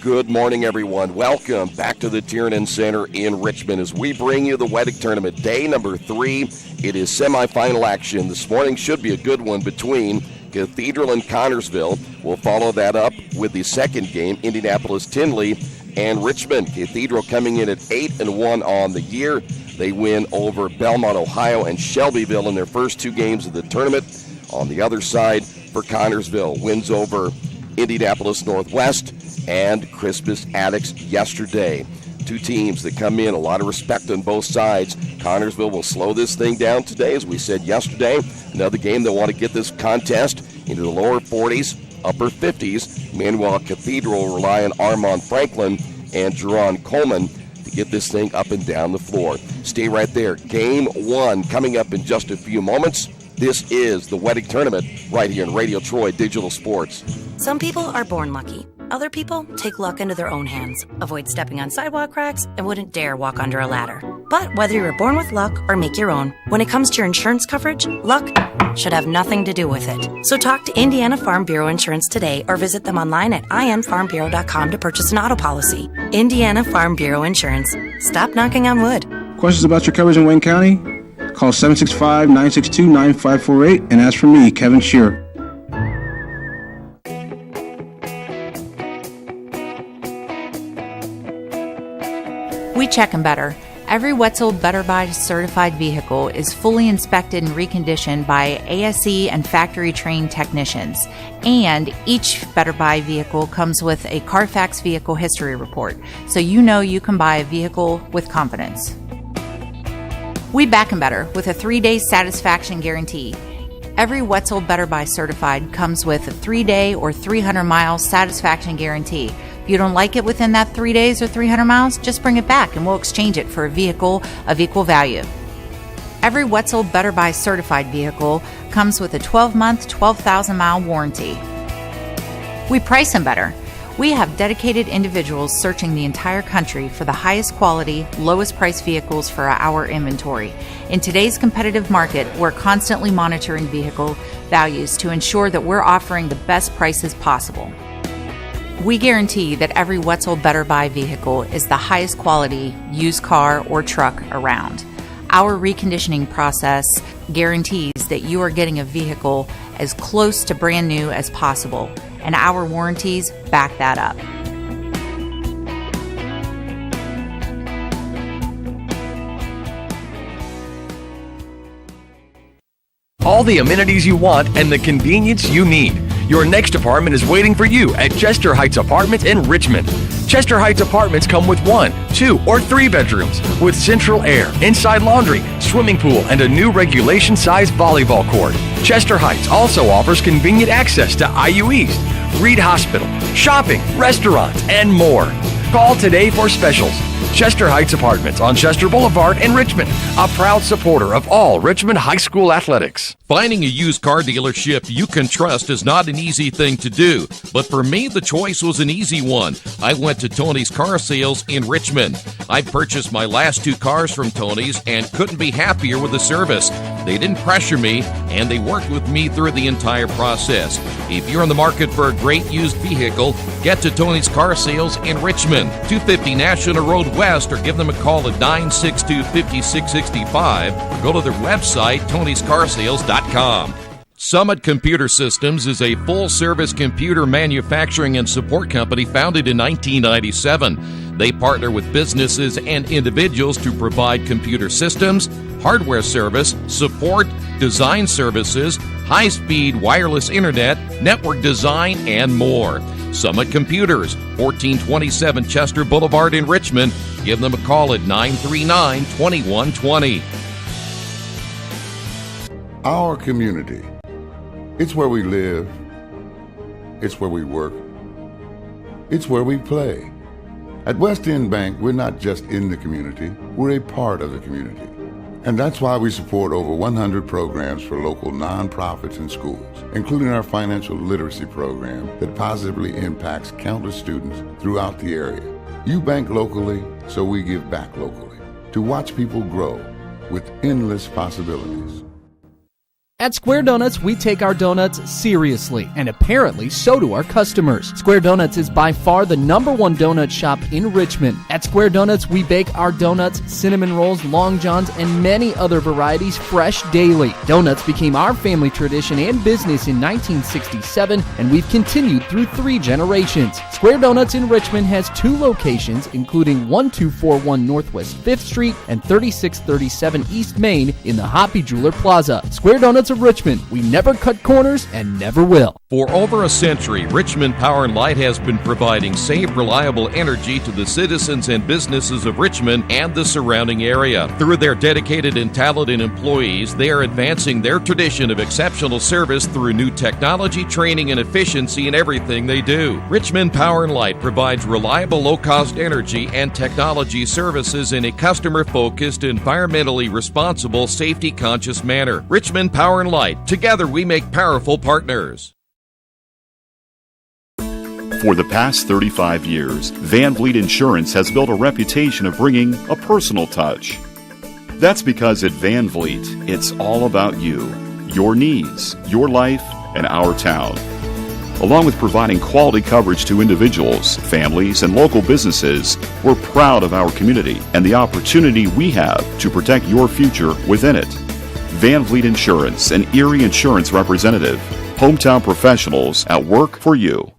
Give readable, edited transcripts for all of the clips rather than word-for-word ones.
Good morning, everyone. Welcome back to the Tiernan Center in Richmond as we bring you the Wettig Tournament, day number 3. It is semifinal action. This morning should be a good one between Cathedral and Connersville. We'll follow that up with the second game, Indianapolis-Tinley and Richmond. Cathedral coming in at 8-1 on the year. They win over Belmont, Ohio, and Shelbyville in their first 2 games of the tournament. On the other side, for Connersville, wins over Indianapolis Northwest and Crispus Attucks yesterday. 2 teams that come in, a lot of respect on both sides. Connersville will slow this thing down today, as we said yesterday. Another game they want to get this contest into the lower 40s, upper 50s. Meanwhile, Cathedral will rely on Armand Franklin and Jerron Coleman to get this thing up and down the floor. Stay right there. Game 1 coming up in just a few moments. This is the Wettig Tournament right here in Radio Troy Digital Sports. Some people are born lucky. Other people take luck into their own hands, avoid stepping on sidewalk cracks, and wouldn't dare walk under a ladder. But whether you're born with luck or make your own, when it comes to your insurance coverage, luck should have nothing to do with it. So talk to Indiana Farm Bureau Insurance today or visit them online at infarmbureau.com to purchase an auto policy. Indiana Farm Bureau Insurance. Stop knocking on wood. Questions about your coverage in Wayne County? Call 765-962-9548 and ask for me, Kevin Shearer. We check 'em better. Every Wetzel Better Buy certified vehicle is fully inspected and reconditioned by ASE and factory-trained technicians. And each Better Buy vehicle comes with a Carfax vehicle history report, so you know you can buy a vehicle with confidence. We back 'em better with a 3-day satisfaction guarantee. Every Wetzel Better Buy certified comes with a 3-day or 300-mile satisfaction guarantee. If you don't like it within that 3 days or 300 miles, just bring it back and we'll exchange it for a vehicle of equal value. Every Wetzel Better Buy certified vehicle comes with a 12-month, 12,000-mile warranty. We price 'em better. We have dedicated individuals searching the entire country for the highest quality, lowest price vehicles for our inventory. In today's competitive market, we're constantly monitoring vehicle values to ensure that we're offering the best prices possible. We guarantee that every Wetzel Better Buy vehicle is the highest quality used car or truck around. Our reconditioning process guarantees that you are getting a vehicle as close to brand new as possible, and our warranties back that up. All the amenities you want and the convenience you need. Your next apartment is waiting for you at Chester Heights Apartments in Richmond. Chester Heights Apartments come with 1, 2, or 3 bedrooms with central air, inside laundry, swimming pool, and a new regulation-sized volleyball court. Chester Heights also offers convenient access to IU East, Reed Hospital, shopping, restaurants, and more. Call today for specials. Chester Heights Apartments on Chester Boulevard in Richmond, a proud supporter of all Richmond High School athletics. Finding a used car dealership you can trust is not an easy thing to do, but for me, the choice was an easy one. I went to Tony's Car Sales in Richmond. I purchased my last 2 cars from Tony's and couldn't be happier with the service. They didn't pressure me, and they worked with me through the entire process. If you're in the market for a great used vehicle, get to Tony's Car Sales in Richmond, 250 National Road West, or give them a call at 962-5665, or go to their website, tonyscarsales.com. Summit Computer Systems is a full-service computer manufacturing and support company founded in 1997. They partner with businesses and individuals to provide computer systems, hardware service, support, design services, high-speed wireless internet, network design, and more. Summit Computers, 1427 Chester Boulevard in Richmond. Give them a call at 939-2120. Our community. It's where we live. It's where we work. It's where we play. At West End Bank, we're not just in the community, we're a part of the community. And that's why we support over 100 programs for local nonprofits and schools, including our financial literacy program that positively impacts countless students throughout the area. You bank locally, so we give back locally to watch people grow with endless possibilities. At Square Donuts, we take our donuts seriously, and apparently so do our customers. Square Donuts is by far the #1 donut shop in Richmond. At Square Donuts, we bake our donuts, cinnamon rolls, long johns, and many other varieties fresh daily. Donuts became our family tradition and business in 1967, and we've continued through 3 generations. Square Donuts in Richmond has 2 locations, including 1241 Northwest 5th Street and 3637 East Main in the Hoppy Jeweler Plaza. Square Donuts of Richmond. We never cut corners and never will. For over a century, Richmond Power and Light has been providing safe, reliable energy to the citizens and businesses of Richmond and the surrounding area. Through their dedicated and talented employees, they are advancing their tradition of exceptional service through new technology, training, and efficiency in everything they do. Richmond Power and Light provides reliable, low-cost energy and technology services in a customer-focused, environmentally responsible, safety-conscious manner. Richmond Power and Light. Together we make powerful partners. For the past 35 years, Van Vliet Insurance has built a reputation of bringing a personal touch. That's because at Van Vliet, it's all about you, your needs, your life, and our town. Along with providing quality coverage to individuals, families, and local businesses, we're proud of our community and the opportunity we have to protect your future within it. Van Vliet Insurance, an Erie Insurance representative. Hometown professionals at work for you.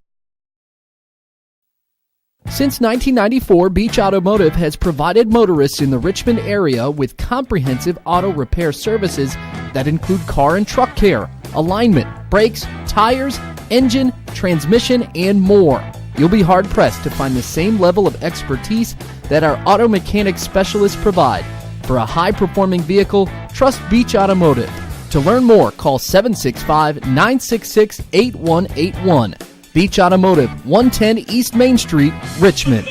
Since 1994, Beach Automotive has provided motorists in the Richmond area with comprehensive auto repair services that include car and truck care, alignment, brakes, tires, engine, transmission, and more. You'll be hard-pressed to find the same level of expertise that our auto mechanic specialists provide. For a high-performing vehicle, trust Beach Automotive. To learn more, call 765-966-8181. Beach Automotive, 110 East Main Street, Richmond.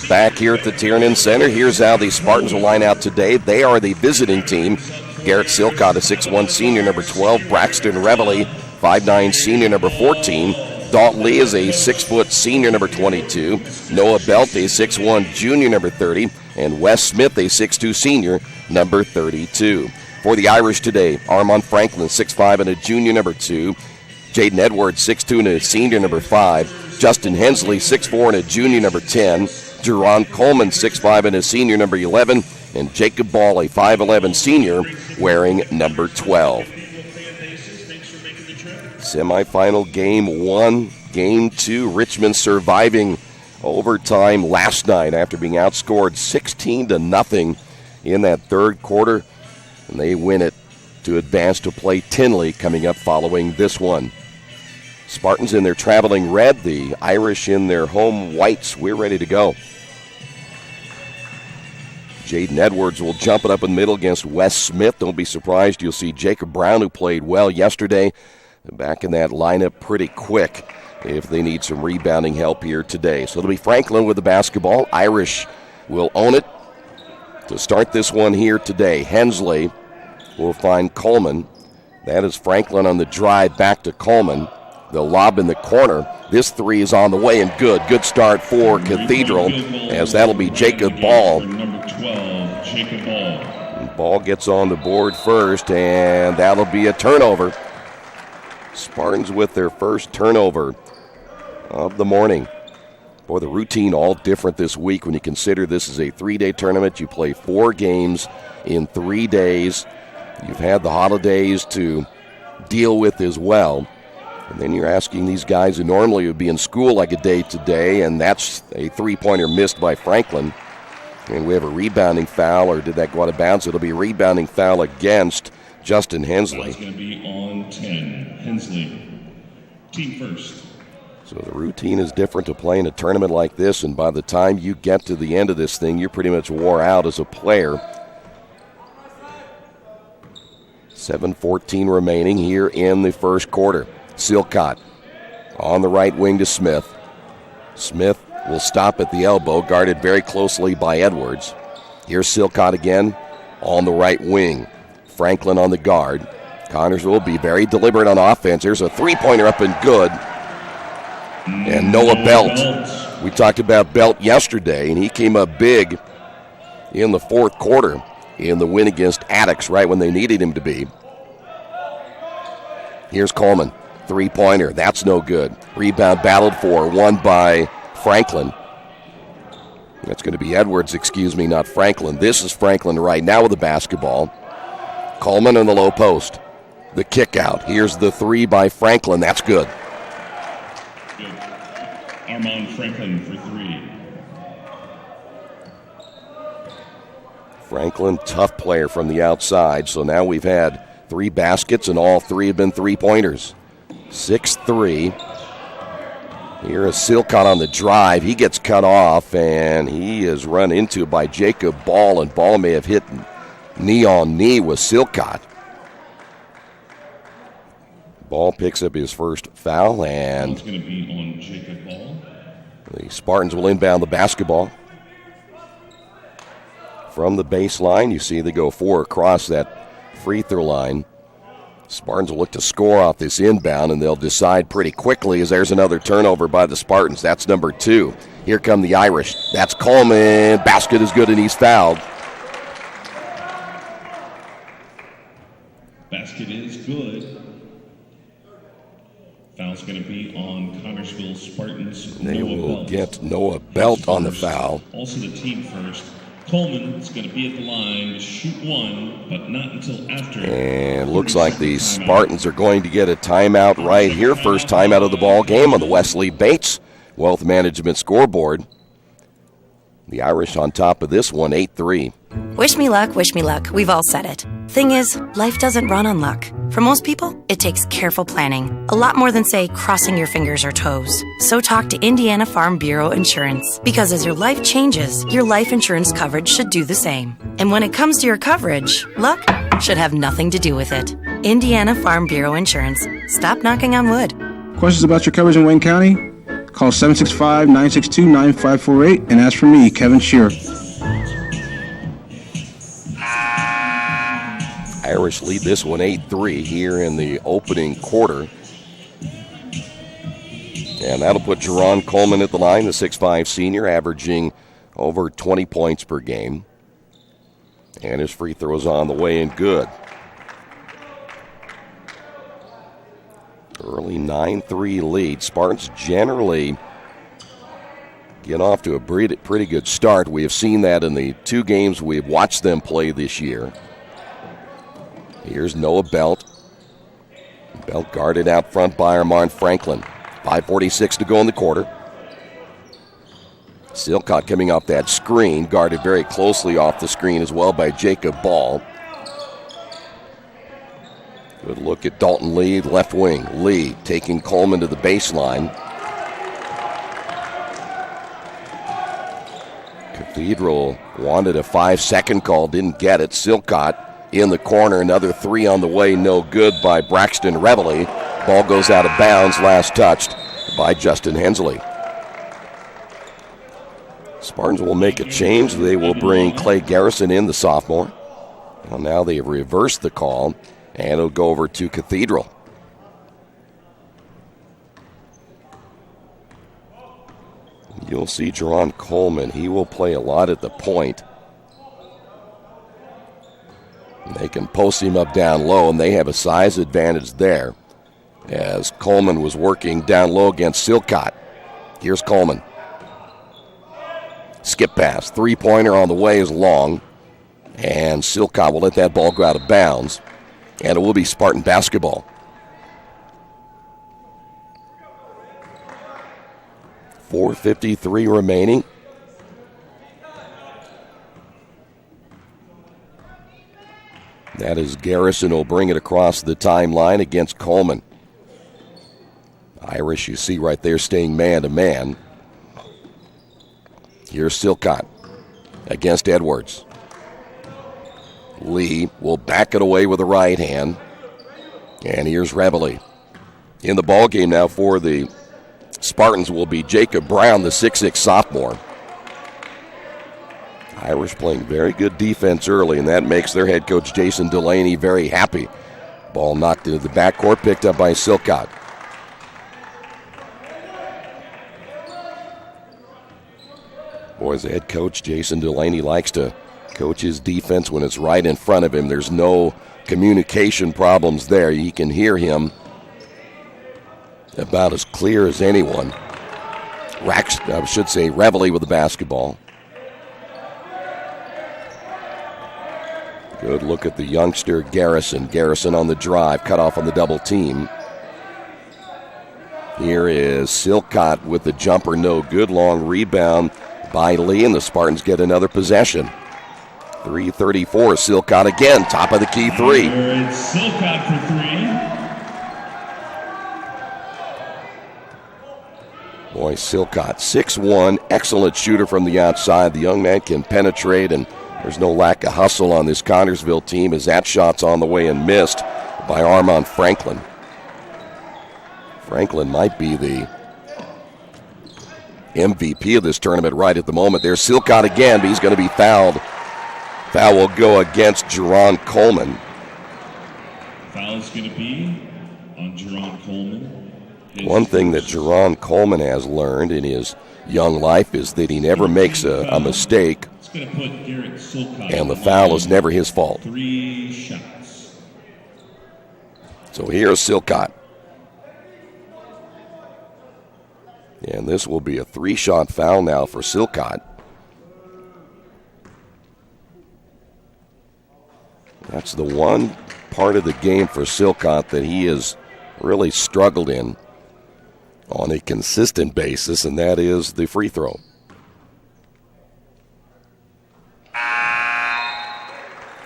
Back here at the Tiernan Center, here's how the Spartans will line out today. They are the visiting team. Garrett Silcott, a 6'1 senior, number 12. Braxton Reveley, 5'9 senior, number 14. Dalton Lee is a 6' senior, number 22. Noah Belt, a 6'1 junior, number 30. And Wes Smith, a 6'2 senior, number 32. For the Irish today, Armand Franklin, 6'5 and a junior, number 2. Jaden Edwards, 6'2 and a senior, number 5. Justin Hensley, 6'4 and a junior, number 10. Jerron Coleman, 6'5 and a senior, number 11. And Jacob Ball, a 5'11 senior, wearing number 12. Semifinal game 1, game 2. Richmond surviving overtime last night after being outscored 16-0 in that third quarter. And they win it to advance to play Tinley coming up following this one. Spartans in their traveling red, the Irish in their home whites. We're ready to go. Jaden Edwards will jump it up in the middle against Wes Smith. Don't be surprised. You'll see Jacob Brown, who played well yesterday, back in that lineup pretty quick if they need some rebounding help here today. So it'll be Franklin with the basketball. Irish will own it to start this one here today. Hensley will find Coleman. That is Franklin on the drive back to Coleman. The lob in the corner. This three is on the way and good. Good start for Cathedral, as that'll be Jacob Ball. Number 12, Jacob Ball. Ball gets on the board first, and that'll be a turnover. Spartans with their first turnover of the morning. Boy, the routine all different this week when you consider this is a 3-day tournament. You play 4 games in 3 days. You've had the holidays to deal with as well. And then you're asking these guys who normally would be in school like a day today, and that's a 3-pointer missed by Franklin. And we have a rebounding foul, or did that go out of bounds? It'll be a rebounding foul against Justin Hensley. It's going to be on 10. Hensley, team first. So the routine is different to play in a tournament like this, and by the time you get to the end of this thing, you're pretty much wore out as a player. 7:14 remaining here in the first quarter. Silcott on the right wing to Smith. Smith will stop at the elbow, guarded very closely by Edwards. Here's Silcott again on the right wing. Franklin on the guard. Connersville will be very deliberate on offense. There's a 3-pointer up and good. And Noah Belt. We talked about Belt yesterday, and he came up big in the fourth quarter in the win against Attucks right when they needed him to be. Here's Coleman. Three-pointer. That's no good. Rebound battled for. Won by Franklin. That's going to be Edwards, not Franklin. This is Franklin right now with the basketball. Coleman in the low post. The kick out. Here's the three by Franklin. That's good. Good. Armand Franklin for three. Franklin, tough player from the outside. So now we've had 3 baskets, and all 3 have been three-pointers. 6-3. Here is Silcott on the drive. He gets cut off, and he is run into by Jacob Ball, and Ball may have hit knee on knee with Silcott. Ball picks up his first foul, and it's going to be on Jacob Ball. The Spartans will inbound the basketball. From the baseline, you see they go 4 across that free throw line. Spartans will look to score off this inbound, and they'll decide pretty quickly as there's another turnover by the Spartans. That's number 2. Here come the Irish. That's Coleman. Basket is good, and he's fouled. Basket is good. Foul's going to be on Connersville Spartans. They will get Noah Belt on the foul. Also the team first. Coleman is going to be at the line to shoot one, but not until after. And looks like the Spartans are going to get a timeout right here. First timeout of the ball game on the Wesley Bates Wealth Management scoreboard. The Irish on top of this one, 8-3. Wish me luck, wish me luck. We've all said it. Thing is, life doesn't run on luck. For most people, it takes careful planning. A lot more than, say, crossing your fingers or toes. So talk to Indiana Farm Bureau Insurance. Because as your life changes, your life insurance coverage should do the same. And when it comes to your coverage, luck should have nothing to do with it. Indiana Farm Bureau Insurance. Stop knocking on wood. Questions about your coverage in Wayne County? Call 765-962-9548 and ask for me, Kevin Shearer. Irish lead this one 8-3 here in the opening quarter. And that'll put Jerron Coleman at the line, the 6'5 senior, averaging over 20 points per game. And his free throws on the way and good. Early 9-3 lead. Spartans generally get off to a pretty good start. We have seen that in the 2 games we have watched them play this year. Here's Noah Belt. Belt guarded out front by Armand Franklin. 5:46 to go in the quarter. Silcott coming off that screen, guarded very closely off the screen as well by Jacob Ball. Good look at Dalton Lee, left wing. Lee taking Coleman to the baseline. Cathedral wanted a 5-second call, didn't get it. Silcott in the corner, another 3 on the way, no good by Braxton Reveley. Ball goes out of bounds, last touched by Justin Hensley. Spartans will make a change. They will bring Clay Garrison in, the sophomore. Well, now they have reversed the call, and it'll go over to Cathedral. You'll see Jerron Coleman. He will play a lot at the point. They can post him up down low, and they have a size advantage there as Coleman was working down low against Silcott. Here's Coleman. Skip pass. 3-pointer on the way is long, and Silcott will let that ball go out of bounds, and it will be Spartan basketball. .453 remaining. That is Garrison will bring it across the timeline against Coleman. Irish, you see right there, staying man-to-man. Here's Silcott against Edwards. Lee will back it away with the right hand. And here's Reveley. In the ballgame now for the Spartans will be Jacob Brown, the 6'6 sophomore. Irish playing very good defense early, and that makes their head coach Jason Delaney very happy. Ball knocked into the backcourt, picked up by Silcott. Boy, as the head coach, Jason Delaney likes to coach his defense when it's right in front of him. There's no communication problems there. You can hear him about as clear as anyone. Reveille with the basketball. Good look at the youngster, Garrison. Garrison on the drive, cut off on the double team. Here is Silcott with the jumper, no good. Long rebound by Lee, and the Spartans get another possession. 3:34, Silcott again, top of the key three. It's Silcott for three. Boy, Silcott, 6'1", excellent shooter from the outside. The young man can penetrate, and there's no lack of hustle on this Connersville team as that shot's on the way and missed by Armand Franklin. Franklin might be the MVP of this tournament right at the moment. There's Silcott again, but he's going to be fouled. Foul will go against Jerron Coleman. Foul's going to be on Jerron Coleman. One thing that Jerron Coleman has learned in his young life is that he never makes a mistake, and the foul is never his fault. 3 shots. So here's Silcott. And this will be a 3-shot foul now for Silcott. That's the one part of the game for Silcott that he has really struggled in on a consistent basis, and that is the free throw.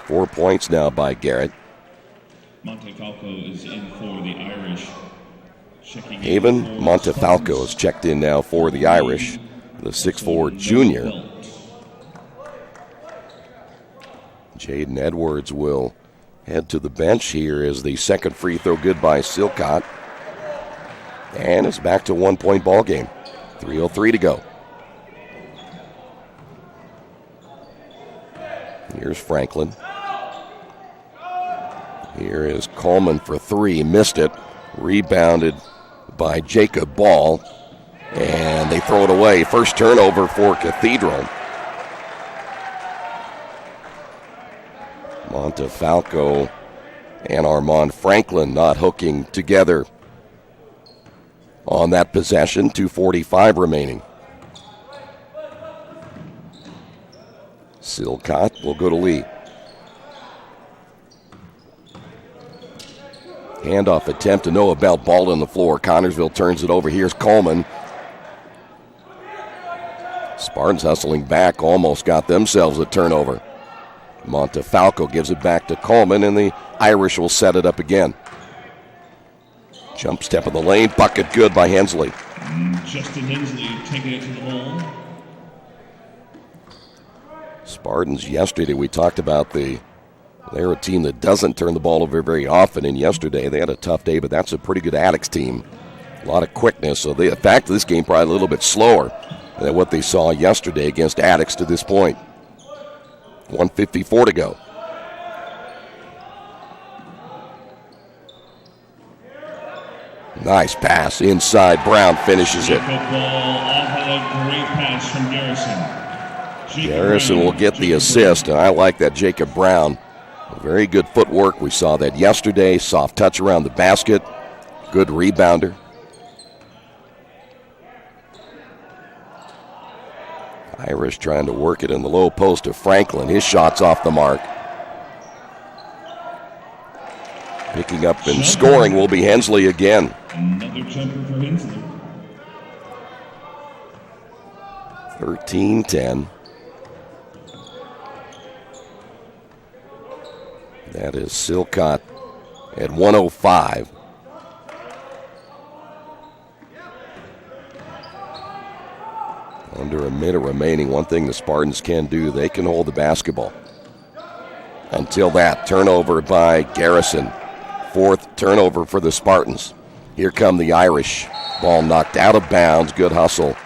Four points now by Garrett. Montefalco is in for the Irish. Haven Montefalco is checked in now for the Irish, the 6'4" junior. Jaden Edwards will head to the bench here as the second free throw good by Silcott. And it's back to 1-point ball game. 3:03 to go. Here's Franklin. Here is Coleman for 3. Missed it. Rebounded by Jacob Ball. And they throw it away. First turnover for Cathedral. Montefalco and Armand Franklin not hooking together on that possession. 2:45 remaining. Silcott will go to Lee. Handoff attempt to Noah Bell. Ball on the floor. Connersville turns it over. Here's Coleman. Spartans hustling back. Almost got themselves a turnover. Montefalco gives it back to Coleman, and the Irish will set it up again. Jump step in the lane. Bucket good by Hensley. Justin Hensley taking it to the hole. Spartans yesterday, we talked about they're a team that doesn't turn the ball over very often, and yesterday they had a tough day, but that's a pretty good Addicts team. A lot of quickness, so the fact of this game probably a little bit slower than what they saw yesterday against Addicts to this point. 1:54 to go. Nice pass inside. Brown finishes it. Garrison will get the assist, and I like that Jacob Brown. Very good footwork. We saw that yesterday. Soft touch around the basket. Good rebounder. Irish trying to work it in the low post to Franklin. His shot's off the mark. Picking up and scoring will be Hensley again. Another jumper for Hensley. 13-10. That is Silcott at 105. Under a minute remaining. One thing the Spartans can do, they can hold the basketball. Until that, turnover by Garrison. Fourth turnover for the Spartans. Here come the Irish. Ball knocked out of bounds. Good hustle.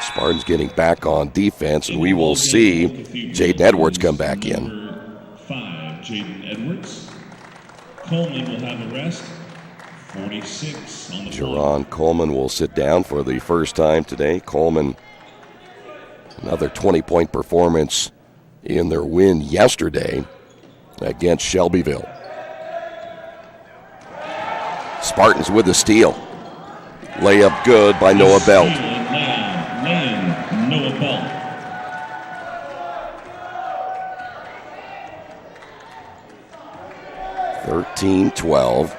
Spartans getting back on defense, and we will see Jaden Edwards come back in. Number 5, Jaden Edwards. Coleman will have a rest. 46 on the floor. Jerron Coleman will sit down for the first time today. Coleman, another 20-point performance in their win yesterday against Shelbyville. Spartans with the steal. Layup good by Noah Belt. Laying Noah Belt. 13-12.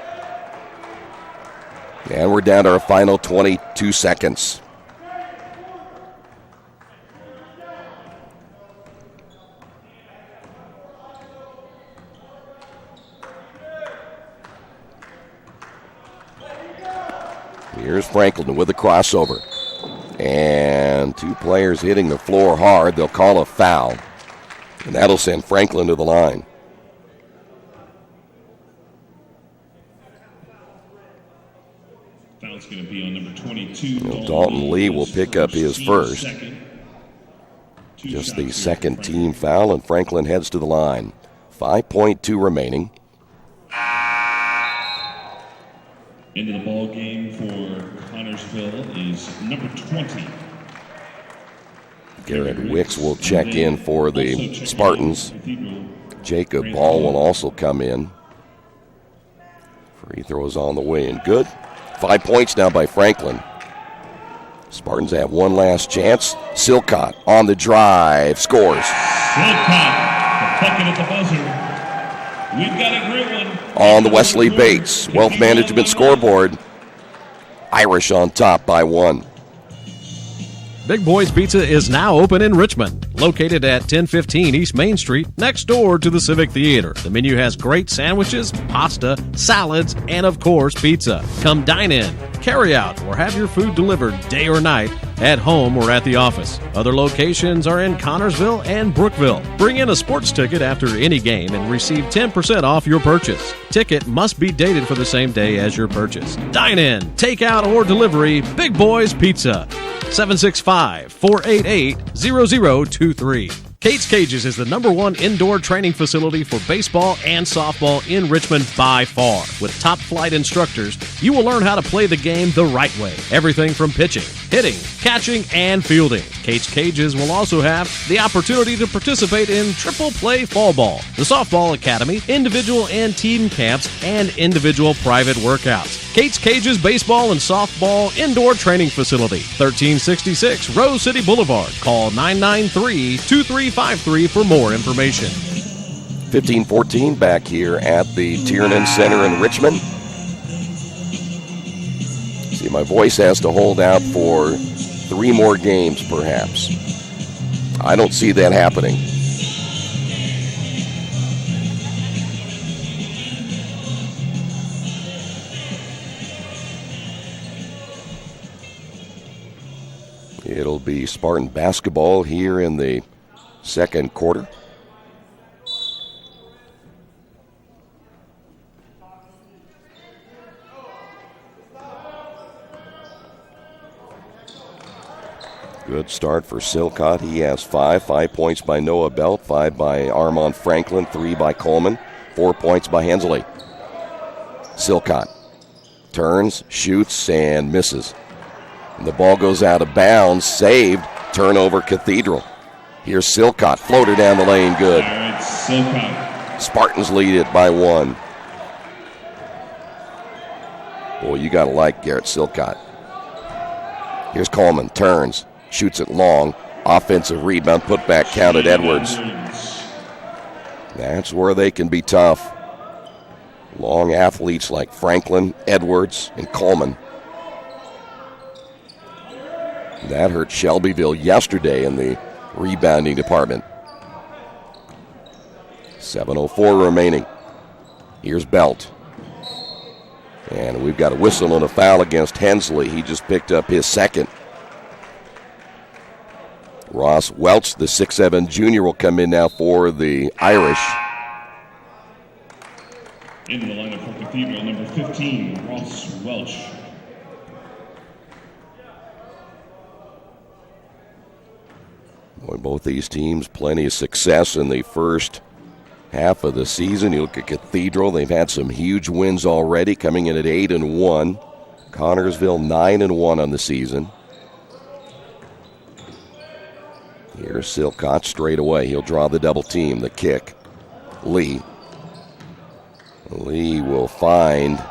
And we're down to our final 22 seconds. Here's Franklin with a crossover. And two players hitting the floor hard. They'll call a foul. And that'll send Franklin to the line. Foul's going to be on number 22. Dalton Lee will pick up his first. Just the second team foul, and Franklin heads to the line. 5.2 remaining. Into the ball game for Connersville is number 20. Garrett Wicks will check in for the Spartans. Jacob Ball will also come in. Free throws on the way and good. 5 points now by Franklin. Spartans have one last chance. Silcott on the drive, scores. Silcott, the bucket at the buzzer. We've got a great one. On the Wesley Bates Wealth Management scoreboard, Irish on top by 1. Big Boys Pizza is now open in Richmond, located at 1015 East Main Street, next door to the Civic Theater. The menu has great sandwiches, pasta, salads, and of course, pizza. Come dine in, carry out, or have your food delivered day or night, at home or at the office. Other locations are in Connersville and Brookville. Bring in a sports ticket after any game and receive 10% off your purchase. Ticket must be dated for the same day as your purchase. Dine in, take out, or delivery, Big Boys Pizza. 765-488-0023. Kate's Cages is the #1 indoor training facility for baseball and softball in Richmond by far. With top flight instructors, you will learn how to play the game the right way. Everything from pitching, hitting, catching, and fielding. Kate's Cages will also have the opportunity to participate in triple play fall ball, the softball academy, individual and team camps, and individual private workouts. Kate's Cages Baseball and Softball Indoor Training Facility, 1366 Rose City Boulevard. Call 993-2353 for more information. 15-14 back here at the Tiernan Center in Richmond. See, my voice has to hold out for 3 more games, perhaps. I don't see that happening. It'll be Spartan basketball here in the second quarter. Good start for Silcott. He has 5 points by Noah Belt, 5 by Armand Franklin, 3 by Coleman, 4 points by Hensley. Silcott turns, shoots, and misses. And the ball goes out of bounds, saved, turnover Cathedral. Here's Silcott, floater down the lane, good. Spartans lead it by 1. Boy, you got to like Garrett Silcott. Here's Coleman, turns, shoots it long, offensive rebound, put back, counted Edwards. That's where they can be tough. Long athletes like Franklin, Edwards, and Coleman. That hurt Shelbyville yesterday in the rebounding department. 7:04 remaining. Here's Belt. And we've got a whistle and a foul against Hensley. He just picked up his second. Ross Welch, the 6'7 junior, will come in now for the Irish. Into the lineup for Cathedral, number 15, Ross Welch. Boy, both these teams, plenty of success in the first half of the season. You look at Cathedral, they've had some huge wins already, coming in at 8-1. Connersville 9-1 on the season. Here's Silcott straight away. He'll draw the double team, the kick. Lee will find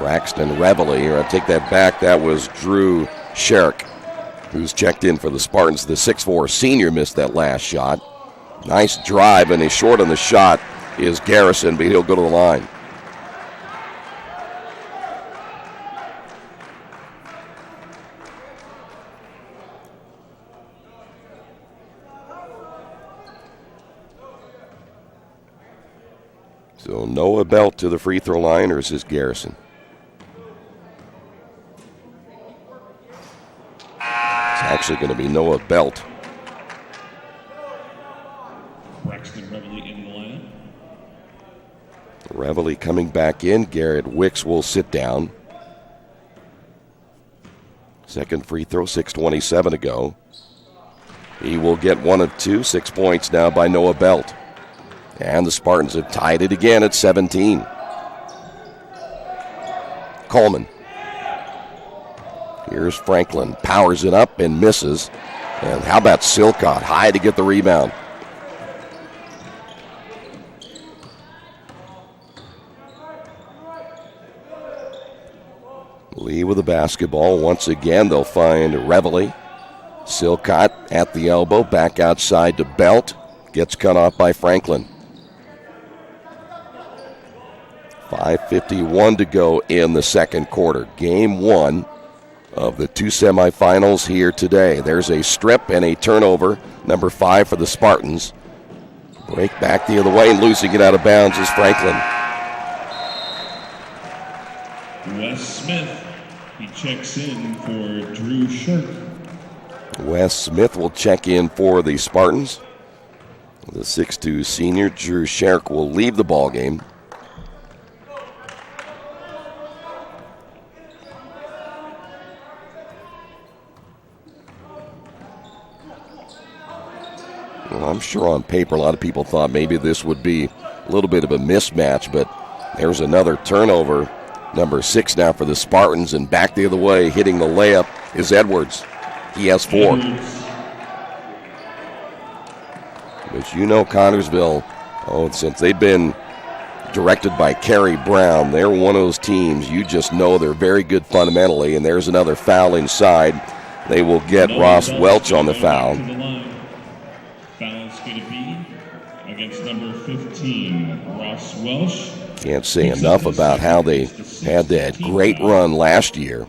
Braxton Reveley, or I take that back, that was Drew Sherrick, who's checked in for the Spartans. The 6'4 senior missed that last shot. Nice drive, and he's short on the shot is Garrison, but he'll go to the line. So Noah Belt to the free throw line, or is this Garrison? It's actually going to be Noah Belt. Braxton Reveley in the lineup. Reveley coming back in. Garrett Wicks will sit down. Second free throw, 6:27 to go. He will get one of two. 6 points now by Noah Belt. And the Spartans have tied it again at 17. Coleman. Here's Franklin. Powers it up and misses. And how about Silcott? High to get the rebound. Lee with the basketball. Once again, they'll find Reveley. Silcott at the elbow. Back outside to Belt. Gets cut off by Franklin. 5:51 to go in the second quarter. Game one of the two semifinals here today. There's a strip and a turnover. Number 5 for the Spartans. Break back the other way, and losing it out of bounds is Franklin. Wes Smith, he checks in for Drew Sherk. Wes Smith will check in for the Spartans. The 6'2 senior, Drew Sherk, will leave the ball game. Well, I'm sure on paper a lot of people thought maybe this would be a little bit of a mismatch, but there's another turnover. Number 6 now for the Spartans, and back the other way, hitting the layup is Edwards. He has 4. But you know Connersville, since they've been directed by Kerry Brown, they're one of those teams you just know they're very good fundamentally, and there's another foul inside. They will get Ross Welch on the foul. Foul's going to be against number 15, Ross Welch. Can't say enough about how they had that great run last year.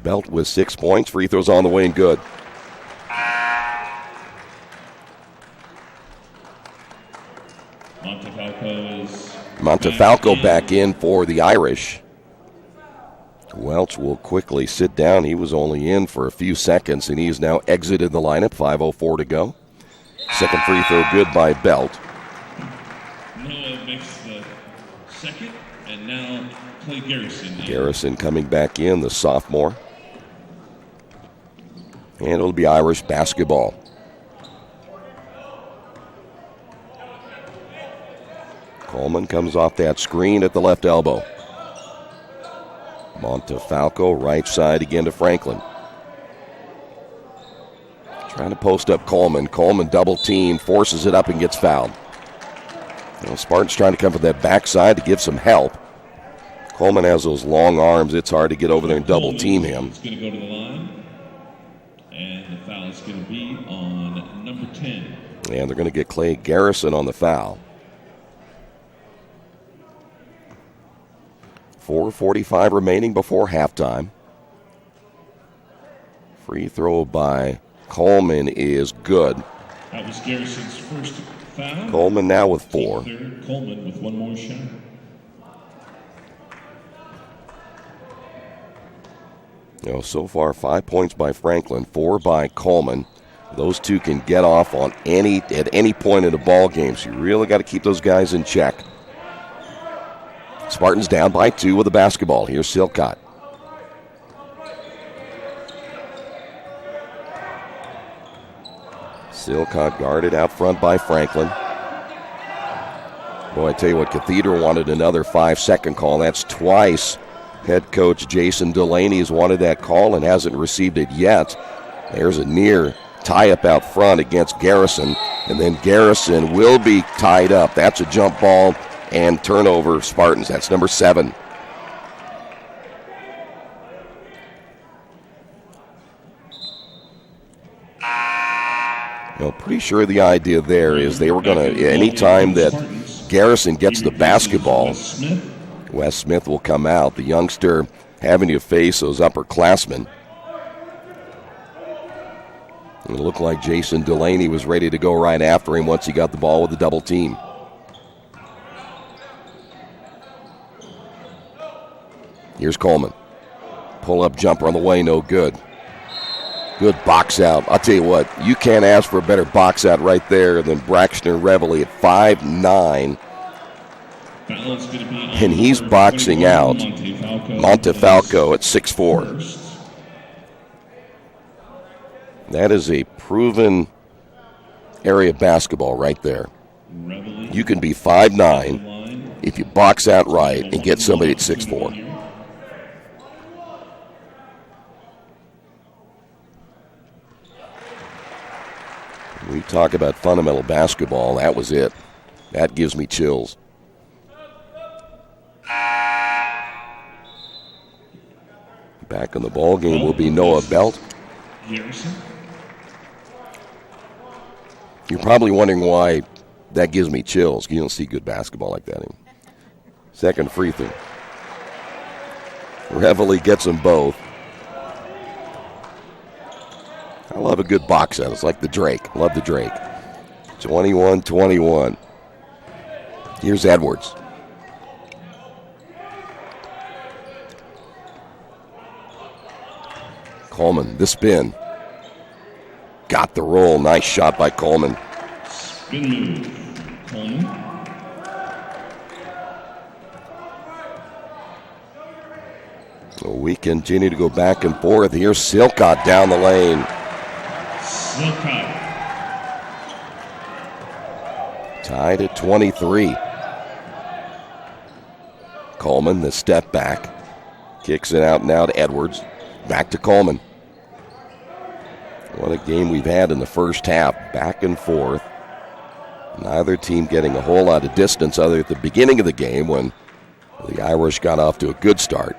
Belt with 6 points. Free throws on the way and good. Montefalco back in for the Irish. Welch will quickly sit down. He was only in for a few seconds, and he's now exited the lineup. 5:04 to go. Second free throw good by Belt. Noah makes the second, and now Clay Garrison. Garrison coming back in, the sophomore. And it'll be Irish basketball. Coleman comes off that screen at the left elbow. Montefalco right side again to Franklin. Trying to post up Coleman. Coleman double team, forces it up and gets fouled. Spartans trying to come from that backside to give some help. Coleman has those long arms. It's hard to get over there and double team him. He's going to go to the line. And the foul is going to be on number 10. And they're going to get Clay Garrison on the foul. 4:45 remaining before halftime. Free throw by Coleman is good. That was Garrison's first foul. Coleman now with 4. Third, Coleman with one more shot. So far 5 points by Franklin, 4 by Coleman. Those two can get off at any point in the ball game, so you really got to keep those guys in check. Spartans down by 2 with the basketball. Here's Silcott. Silcott guarded out front by Franklin. Boy, I tell you what, Cathedral wanted another 5-second call. That's twice head coach Jason Delaney has wanted that call and hasn't received it yet. There's a near tie-up out front against Garrison. And then Garrison will be tied up. That's a jump ball and turnover, Spartans. That's number 7. Pretty sure the idea there is they were going to, anytime that Garrison gets the basketball, Wes Smith will come out, the youngster having to face those upperclassmen. It looked like Jason Delaney was ready to go right after him once he got the ball with the double team. Here's Coleman. Pull-up jumper on the way, no good. Good box out. I'll tell you what, you can't ask for a better box out right there than Braxton Reveille at 5'9". And he's boxing out Montefalco at 6'4". That is a proven area basketball right there. You can be 5'9" if you box out right and get somebody at 6'4". We talk about fundamental basketball. That was it. That gives me chills. Back in the ball game will be Noah Belt. You're probably wondering why that gives me chills. You don't see good basketball like that anymore. Second free throw. Reveille gets them both. I love a good box out. It's like the Drake. Love the Drake. 21-21. Here's Edwards. Coleman, the spin. Got the roll. Nice shot by Coleman. Spin move. Coleman. We continue to go back and forth. Here's Silcott down the lane. Silcott. Tied at 23. Coleman, the step back. Kicks it out now to Edwards. Back to Coleman. What a game we've had in the first half. Back and forth. Neither team getting a whole lot of distance other at the beginning of the game when the Irish got off to a good start.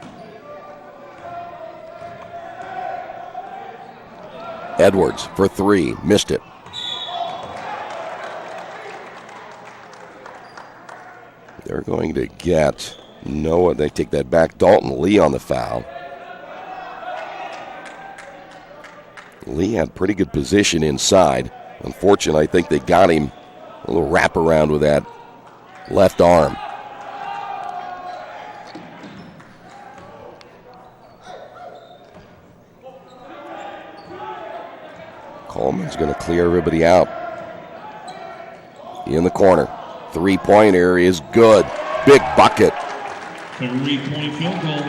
Edwards for 3. Missed it. They're going to get Noah. They take that back. Dalton Lee on the foul. Lee had pretty good position inside. Unfortunately, I think they got him a little wraparound with that left arm. Coleman's going to clear everybody out. In the corner. Three-pointer is good. Big bucket. 3-point field goal.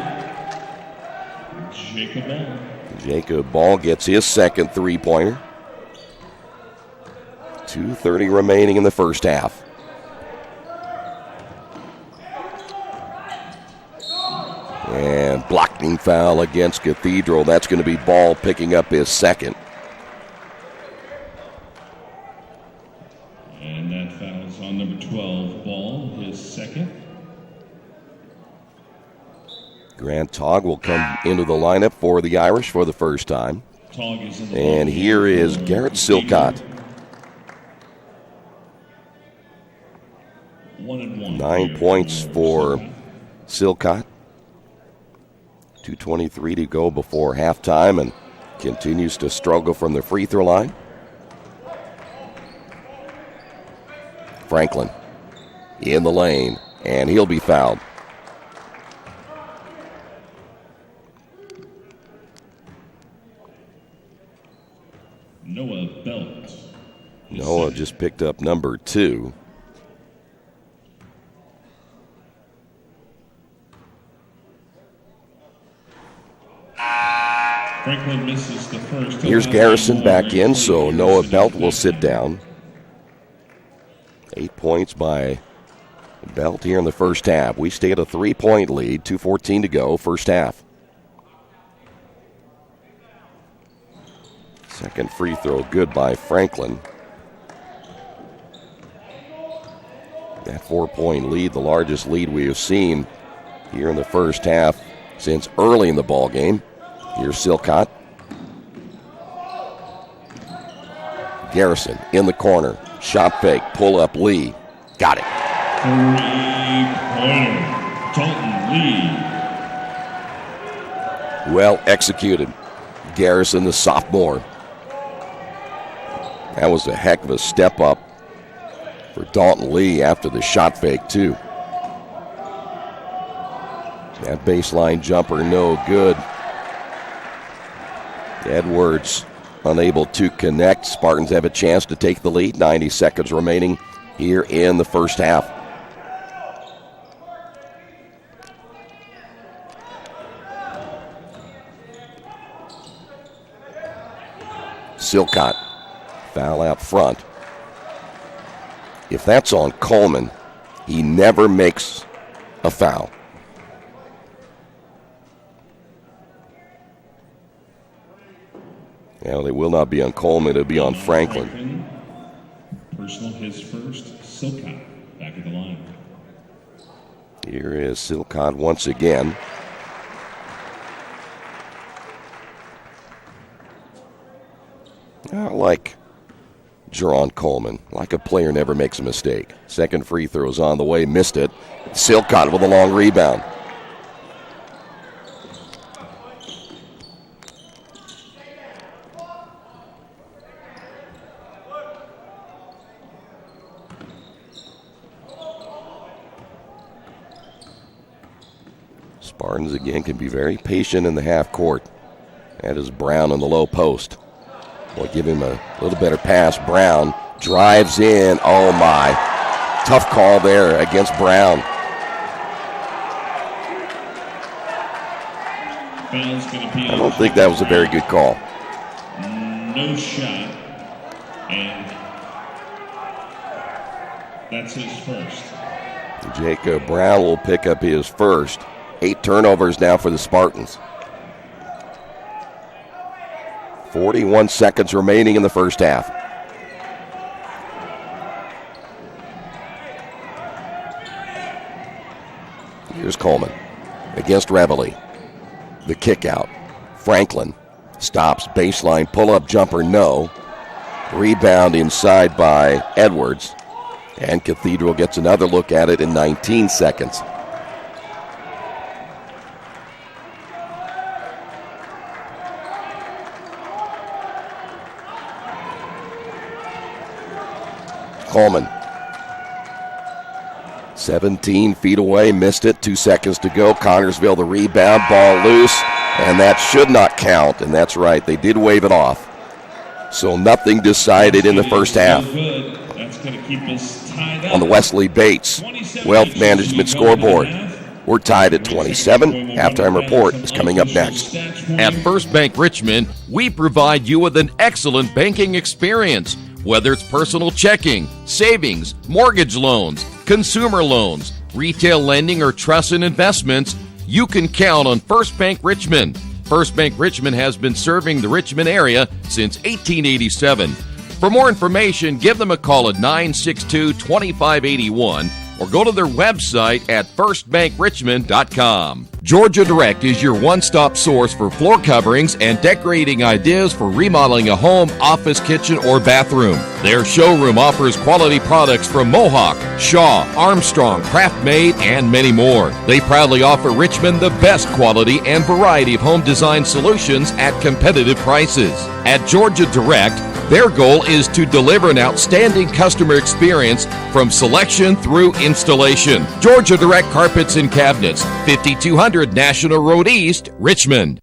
Jacob Ball. Jacob Ball gets his second three-pointer. 2:30 remaining in the first half. And blocking foul against Cathedral. That's going to be Ball picking up his second. And that foul's on number 12, Ball, his second. Grant Togg will come into the lineup for the Irish for the first time. Togg is in the and here is Garrett Silcott. 9 points for Silcott. 2:23 to go before halftime and continues to struggle from the free throw line. Franklin in the lane, and he'll be fouled. Noah Belt. Noah just picked up number 2. Franklin misses the first. Here's Garrison back in, so Noah Belt will sit down. 8 points by Belt here in the first half. We stay at a 3-point lead, 2:14 to go, first half. Second free throw good by Franklin. That 4-point lead, the largest lead we have seen here in the first half since early in the ball game. Here's Silcott. Garrison in the corner. Shot fake. Pull up Lee. Got it. 3-pointer. Dalton Lee. Well executed. Garrison, the sophomore. That was a heck of a step up for Dalton Lee after the shot fake, too. That baseline jumper, no good. Edwards unable to connect. Spartans have a chance to take the lead. 90 seconds remaining here in the first half. Silcott, foul out front. If that's on Coleman, he never makes a foul. Well, it will not be on Coleman, it'll be on Franklin. Personal his first. Silcott back at the line. Here is Silcott once again. I like Jerron Coleman, like a player never makes a mistake. Second free throw is on the way, missed it. Silcott with a long rebound. Spartans again can be very patient in the half court. That is Brown in the low post. We'll give him a little better pass. Brown drives in. Oh, my. Tough call there against Brown. I don't think that was a very good call. No shot. And that's his first. Jacob Brown will pick up his first. 8 turnovers now for the Spartans. 41 seconds remaining in the first half. Here's Coleman against Reveille. The kick out. Franklin stops, baseline, pull-up jumper, no. Rebound inside by Edwards. And Cathedral gets another look at it in 19 seconds. Coleman, 17 feet away, missed it, 2 seconds to go. Connersville the rebound, ball loose, and that should not count, and that's right, they did wave it off. So nothing decided in the first half. That's going to keep us tied up. On the Wesley Bates Wealth Management scoreboard, we're tied at 27. Halftime report is coming up next. At First Bank Richmond, we provide you with an excellent banking experience. Whether it's personal checking, savings, mortgage loans, consumer loans, retail lending, or trust and investments, you can count on First Bank Richmond. First Bank Richmond has been serving the Richmond area since 1887. For more information, give them a call at 962-2581 or go to their website at firstbankrichmond.com. Georgia Direct is your one-stop source for floor coverings and decorating ideas for remodeling a home, office, kitchen, or bathroom. Their showroom offers quality products from Mohawk, Shaw, Armstrong, Craft-Made, and many more. They proudly offer Richmond the best quality and variety of home design solutions at competitive prices. At Georgia Direct, their goal is to deliver an outstanding customer experience from selection through installation. Georgia Direct Carpets and Cabinets, 5200 National Road East, Richmond.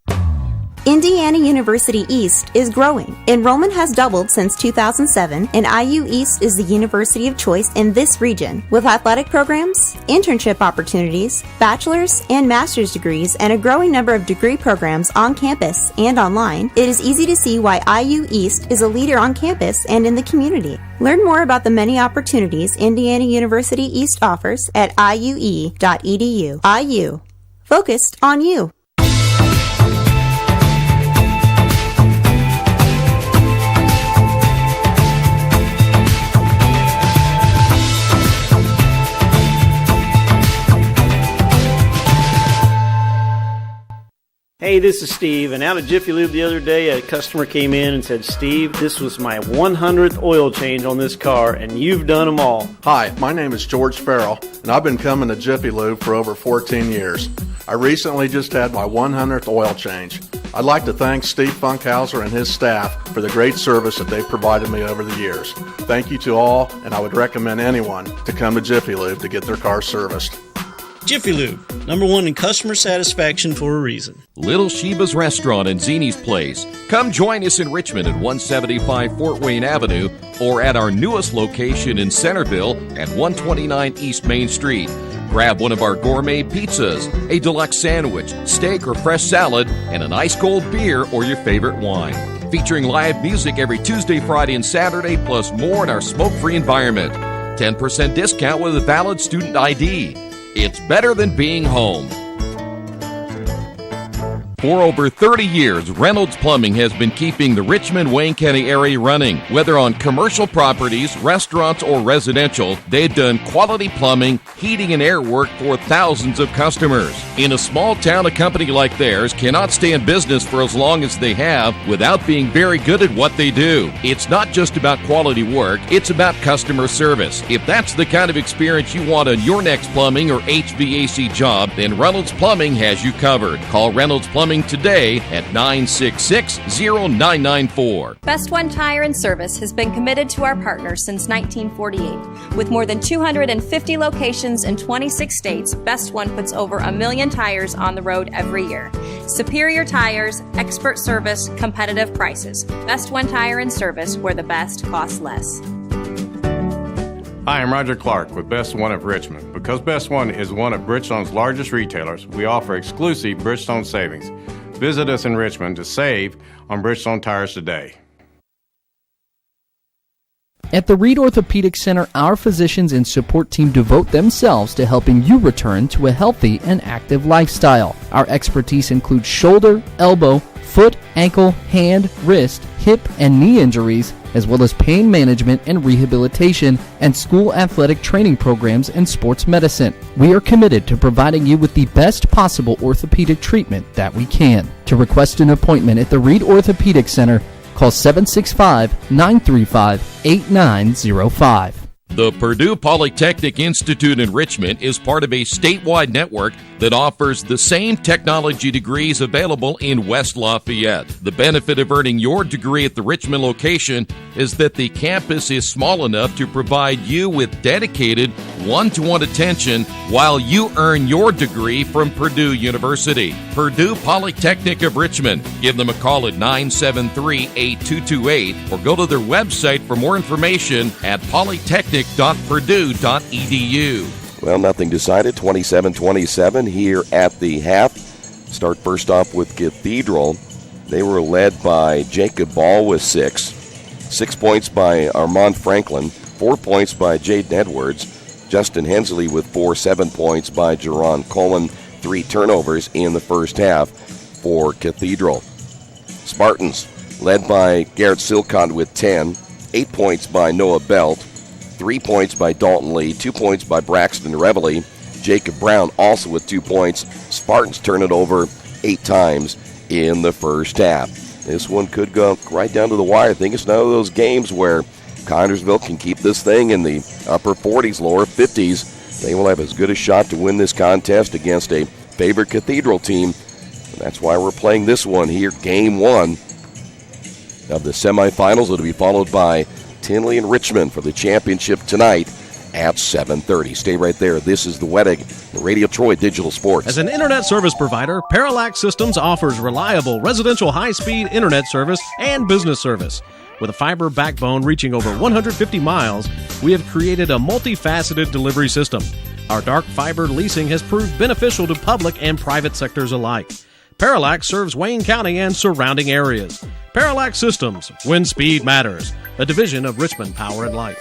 Indiana University East is growing. Enrollment has doubled since 2007, and IU East is the university of choice in this region. With athletic programs, internship opportunities, bachelor's and master's degrees, and a growing number of degree programs on campus and online, it is easy to see why IU East is a leader on campus and in the community. Learn more about the many opportunities Indiana University East offers at iue.edu. IU, focused on you. Hey, this is Steve, and out at Jiffy Lube the other day, a customer came in and said, Steve, this was my 100th oil change on this car, and you've done them all. Hi, my name is George Farrell, and I've been coming to Jiffy Lube for over 14 years. I recently just had my 100th oil change. I'd like to thank Steve Funkhauser and his staff for the great service that they've provided me over the years. Thank you to all, and I would recommend anyone to come to Jiffy Lube to get their car serviced. Jiffy Lube, #1 in customer satisfaction for a reason. Little Sheba's Restaurant and Zini's Place. Come join us in Richmond at 175 Fort Wayne Avenue or at our newest location in Centerville at 129 East Main Street. Grab one of our gourmet pizzas, a deluxe sandwich, steak or fresh salad, and an ice-cold beer or your favorite wine. Featuring live music every Tuesday, Friday, and Saturday, plus more in our smoke-free environment. 10% discount with a valid student ID. It's better than being home. For over 30 years, Reynolds Plumbing has been keeping the Richmond-Wayne County area running. Whether on commercial properties, restaurants, or residential, they've done quality plumbing, heating, and air work for thousands of customers. In a small town, a company like theirs cannot stay in business for as long as they have without being very good at what they do. It's not just about quality work, it's about customer service. If that's the kind of experience you want on your next plumbing or HVAC job, then Reynolds Plumbing has you covered. Call Reynolds Plumbing today at 966-0994. Best One Tire and Service has been committed to our partners since 1948. With more than 250 locations in 26 states, Best One puts over 1 million tires on the road every year. Superior tires, expert service, competitive prices. Best One Tire and Service, where the best costs less. Hi, I'm Roger Clark with Best One of Richmond. Because Best One is one of Bridgestone's largest retailers, we offer exclusive Bridgestone savings. Visit us in Richmond to save on Bridgestone tires today. At the Reed Orthopedic Center, our physicians and support team devote themselves to helping you return to a healthy and active lifestyle. Our expertise includes shoulder, elbow, foot, ankle, hand, wrist, hip, and knee injuries, as well as pain management and rehabilitation and school athletic training programs and sports medicine. We are committed to providing you with the best possible orthopedic treatment that we can. To request an appointment at the Reed Orthopedic Center, call 765-935-8905. The Purdue Polytechnic Institute in Richmond is part of a statewide network that offers the same technology degrees available in West Lafayette. The benefit of earning your degree at the Richmond location is that the campus is small enough to provide you with dedicated one-to-one attention while you earn your degree from Purdue University. Purdue Polytechnic of Richmond. Give them a call at 973-8228 or go to their website for more information at polytechnic.purdue.edu. Well, nothing decided. 27-27 here at the half. Start first off with Cathedral. They were led by Jacob Ball with 6. 6 points by Armand Franklin. 4 points by Jaden Edwards. Justin Hensley with 4. 7 points by Jerron Coleman. 3 turnovers in the first half for Cathedral. Spartans led by Garrett Silcott with 10. 8 points by Noah Belt. 3 points by Dalton Lee, 2 points by Braxton Reveley. Jacob Brown also with 2 points. Spartans turn it over 8 times in the first half. This one could go right down to the wire. I think it's one of those games where Connersville can keep this thing in the upper 40s, lower 50s. They will have as good a shot to win this contest against a favored Cathedral team. And that's why we're playing this one here, game 1 of the semifinals. It'll be followed by Tinley and Richmond for the championship tonight at 7:30. Stay right there. This is the Wettig, Radio Troy Digital Sports. As an internet service provider, Parallax Systems offers reliable residential high-speed internet service and business service. With a fiber backbone reaching over 150 miles, we have created a multifaceted delivery system. Our dark fiber leasing has proved beneficial to public and private sectors alike. Parallax serves Wayne County and surrounding areas. Parallax Systems, when speed matters, a division of Richmond Power and Light.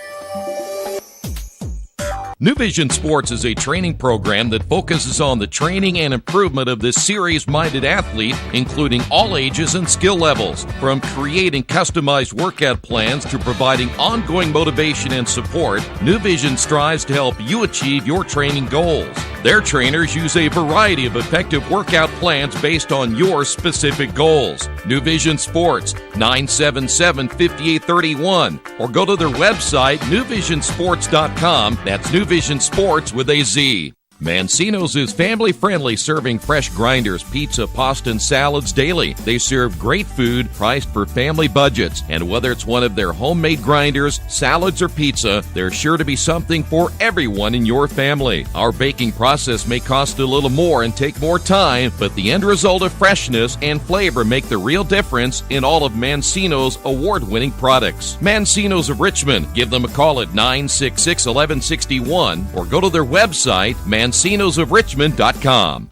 New Vision Sports is a training program that focuses on the training and improvement of this serious-minded athlete, including all ages and skill levels. From creating customized workout plans to providing ongoing motivation and support, New Vision strives to help you achieve your training goals. Their trainers use a variety of effective workout plans based on your specific goals. New Vision Sports, 977-5831, or go to their website, newvisionsports.com. That's New Vision Sports with a Z. Mancino's is family-friendly, serving fresh grinders, pizza, pasta, and salads daily. They serve great food priced for family budgets. And whether it's one of their homemade grinders, salads, or pizza, there's sure to be something for everyone in your family. Our baking process may cost a little more and take more time, but the end result of freshness and flavor make the real difference in all of Mancino's award-winning products. Mancino's of Richmond. Give them a call at 966-1161 or go to their website, mancinosofrichmond.com.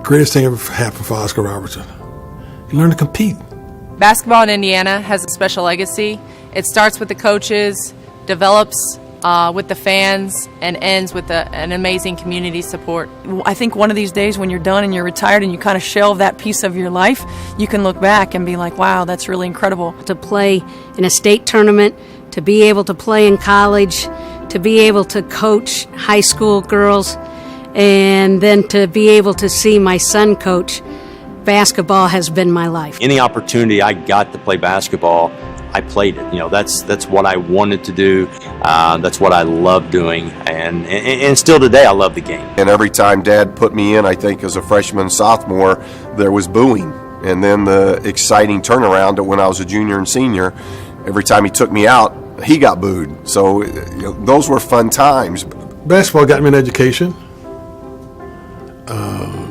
Greatest thing ever happened for Oscar Robertson. You learn to compete. Basketball in Indiana has a special legacy. It starts with the coaches, develops with the fans, and ends with an amazing community support. I think one of these days when you're done and you're retired and you kind of shelve that piece of your life, you can look back and be like, wow, that's really incredible. To play in a state tournament, to be able to play in college, to be able to coach high school girls, and then to be able to see my son coach, basketball has been my life. Any opportunity I got to play basketball, I played it. You know, that's what I wanted to do. That's what I love doing, and still today I love the game. And every time Dad put me in, I think as a freshman, sophomore, there was booing. And then the exciting turnaround when I was a junior and senior, every time he took me out, he got booed. So those were fun times. Basketball got me an education.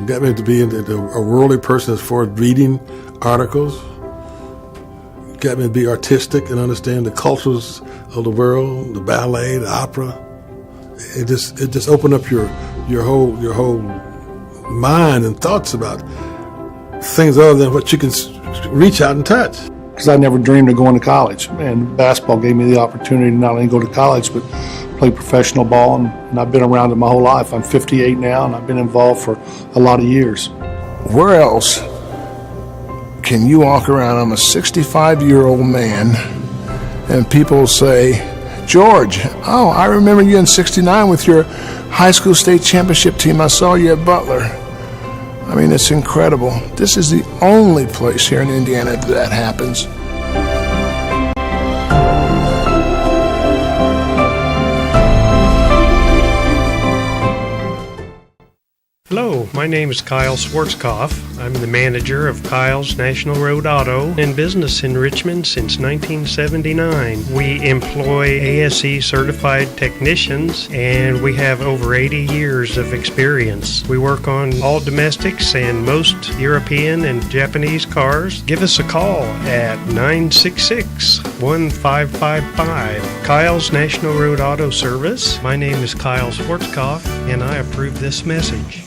Got me to be a worldly person as far as reading articles. Got me to be artistic and understand the cultures of the world, the ballet, the opera. It just opened up your whole mind and thoughts about things other than what you can reach out and touch. Because I never dreamed of going to college, and basketball gave me the opportunity to not only go to college but play professional ball, and I've been around it my whole life. I'm 58 now, and I've been involved for a lot of years. Where else can you walk around? I'm a 65-year-old man, and people say, George, oh, I remember you in '69 with your high school state championship team. I saw you at Butler. I mean, it's incredible. This is the only place here in Indiana that happens. Hello, my name is Kyle Schwarzkopf. I'm the manager of Kyle's National Road Auto, in business in Richmond since 1979. We employ ASE certified technicians, and we have over 80 years of experience. We work on all domestics and most European and Japanese cars. Give us a call at 966-1555. Kyle's National Road Auto Service. My name is Kyle Schwarzkopf, and I approve this message.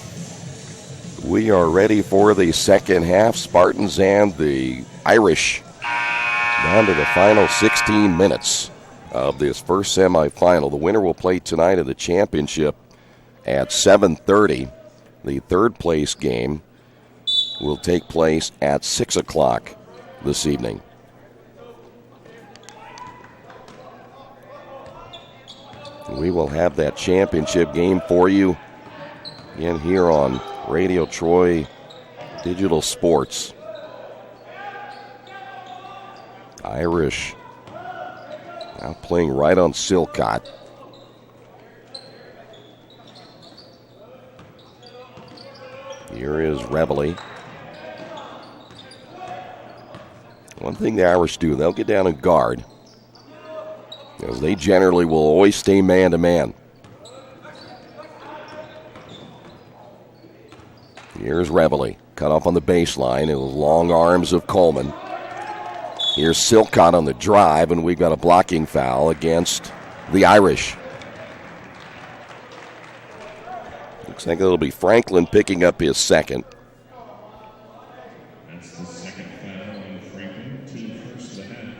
We are ready for the second half. Spartans and the Irish down to the final 16 minutes of this first semifinal. The winner will play tonight in the championship at 7:30. The third place game will take place at 6 o'clock this evening. We will have that championship game for you again here on Radio Troy Digital Sports. Irish now playing right on Silcott. Here is Reveley. One thing the Irish do, they'll get down and guard, because they generally will always stay man-to-man. Here's Reveley, cut off on the baseline. It was long arms of Coleman. Here's Silcott on the drive, and we've got a blocking foul against the Irish. Looks like it'll be Franklin picking up his second. That's the second foul on Franklin, 2 first of the half.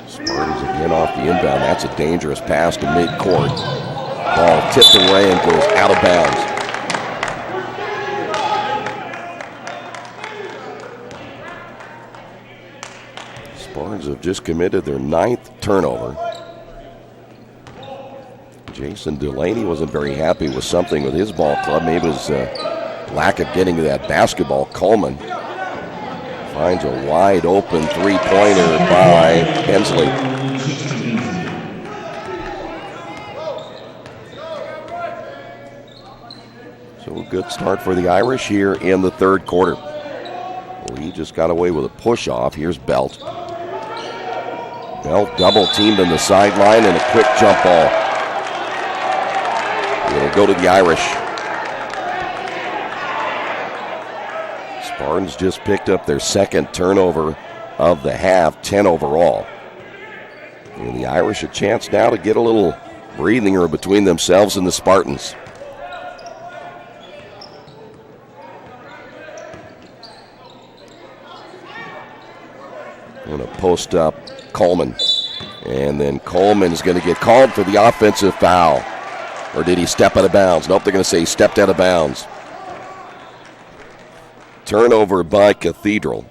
Spartans again off the inbound. That's a dangerous pass to midcourt. Ball tipped away and goes out of bounds. Spartans have just committed their 9th turnover. Jason Delaney wasn't very happy with something with his ball club. Maybe it was lack of getting to that basketball. Coleman finds a wide open three-pointer by Hensley. So a good start for the Irish here in the third quarter. Well, he just got away with a push-off. Here's Belt. Belt double-teamed on the sideline and a quick jump ball. It'll go to the Irish. Spartans just picked up their second turnover of the half, 10 overall. And the Irish a chance now to get a little breathing room between themselves and the Spartans. Going to post up Coleman. And then Coleman is going to get called for the offensive foul. Or did he step out of bounds? Nope, they're going to say he stepped out of bounds. Turnover by Cathedral.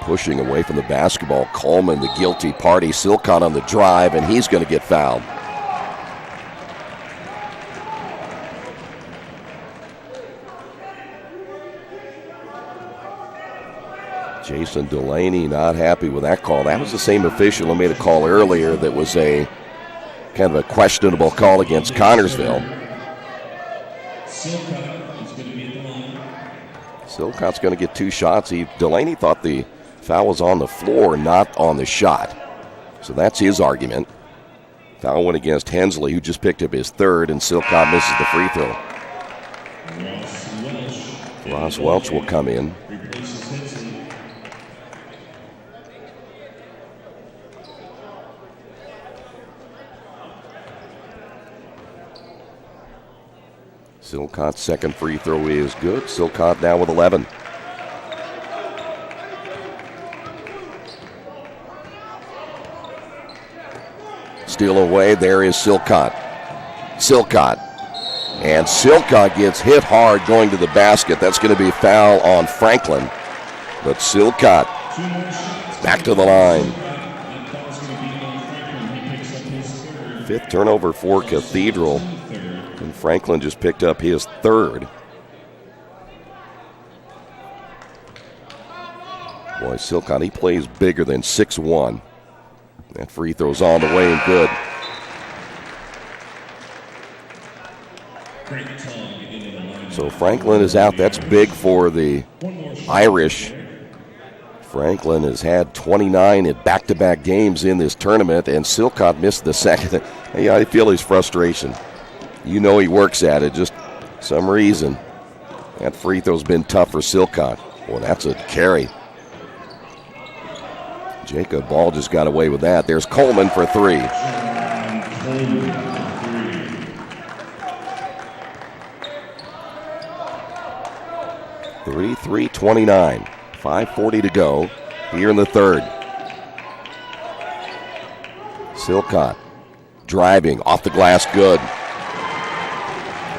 Pushing away from the basketball. Coleman, the guilty party. Silcott on the drive, and he's going to get fouled. Jason Delaney not happy with that call. That was the same official who made a call earlier that was a kind of a questionable call against Connersville. Silcott's going to get 2 shots. Delaney thought the foul was on the floor, not on the shot. So that's his argument. Foul went against Hensley, who just picked up his 3rd, and Silcott misses the free throw. Ross Welch will come in. Silcott's second free throw is good. Silcott now with 11. Steal away. There is Silcott. And Silcott gets hit hard going to the basket. That's going to be a foul on Franklin. But Silcott back to the line. 5th turnover for Cathedral. And Franklin just picked up his 3rd. Boy, Silcott, he plays bigger than 6'1". That free throw's on the way and good. So Franklin is out. That's big for the Irish. Franklin has had 29 in back-to-back games in this tournament, and Silcott missed the second. Hey, I feel his frustration. You know he works at it, just some reason. That free throw's been tough for Silcott. Well, that's a carry. Jacob Ball just got away with that. There's Coleman for 3. 33-29. 5:40 to go here in the third. Silcott driving off the glass, good.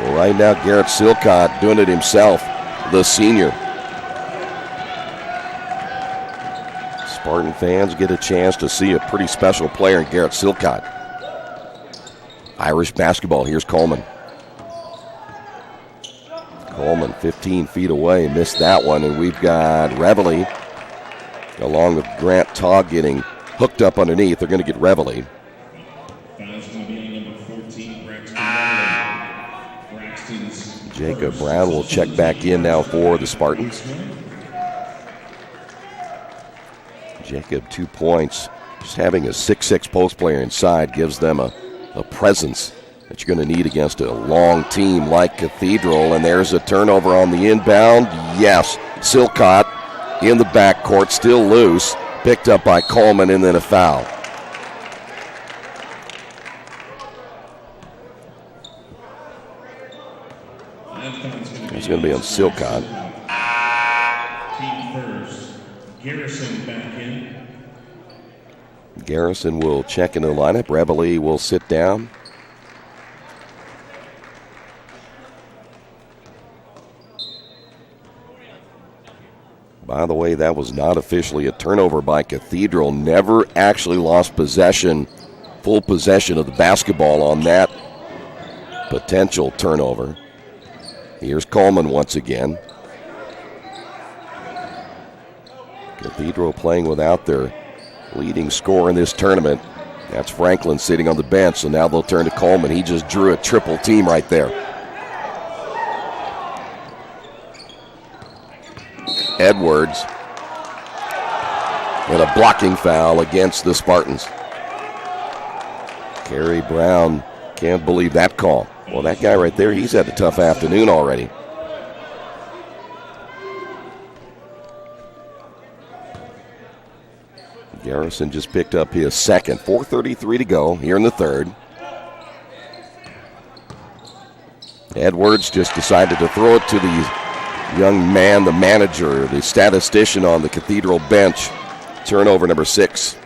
Well, right now, Garrett Silcott doing it himself, the senior. Spartan fans get a chance to see a pretty special player in Garrett Silcott. Irish basketball, here's Coleman. Coleman 15 feet away, missed that one, and we've got Reveille along with Grant Togg getting hooked up underneath. They're going to get Reveille. Jacob Brown will check back in now for the Spartans. Jacob, 2 points. Just having a 6'6" post player inside gives them a presence that you're going to need against a long team like Cathedral. And there's a turnover on the inbound. Yes, Silcott in the backcourt, still loose. Picked up by Coleman, and then a foul. It's going to be on Silcott. Team first, Garrison back in. Garrison will check into the lineup. Reveille will sit down. By the way, that was not officially a turnover by Cathedral. Never actually lost possession, full possession of the basketball on that potential turnover. Here's Coleman once again. Cathedral playing without their leading scorer in this tournament. That's Franklin sitting on the bench, so now they'll turn to Coleman. He just drew a triple team right there. Edwards. And a blocking foul against the Spartans. Kerry Brown can't believe that call. Well, that guy right there, he's had a tough afternoon already. Garrison just picked up his second. 4:33 to go here in the third. Edwards just decided to throw it to the young man, the manager, the statistician on the Cathedral bench. Turnover number 6.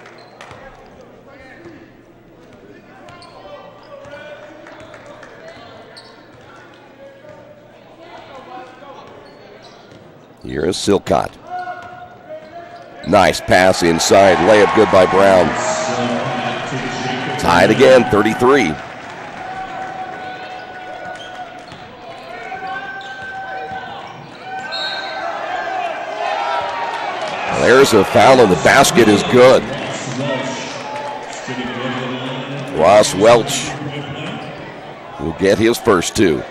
Here is Silcott. Nice pass inside. Layup good by Brown. Tied again, 33. There's a foul and the basket is good. Ross Welch will get his first 2.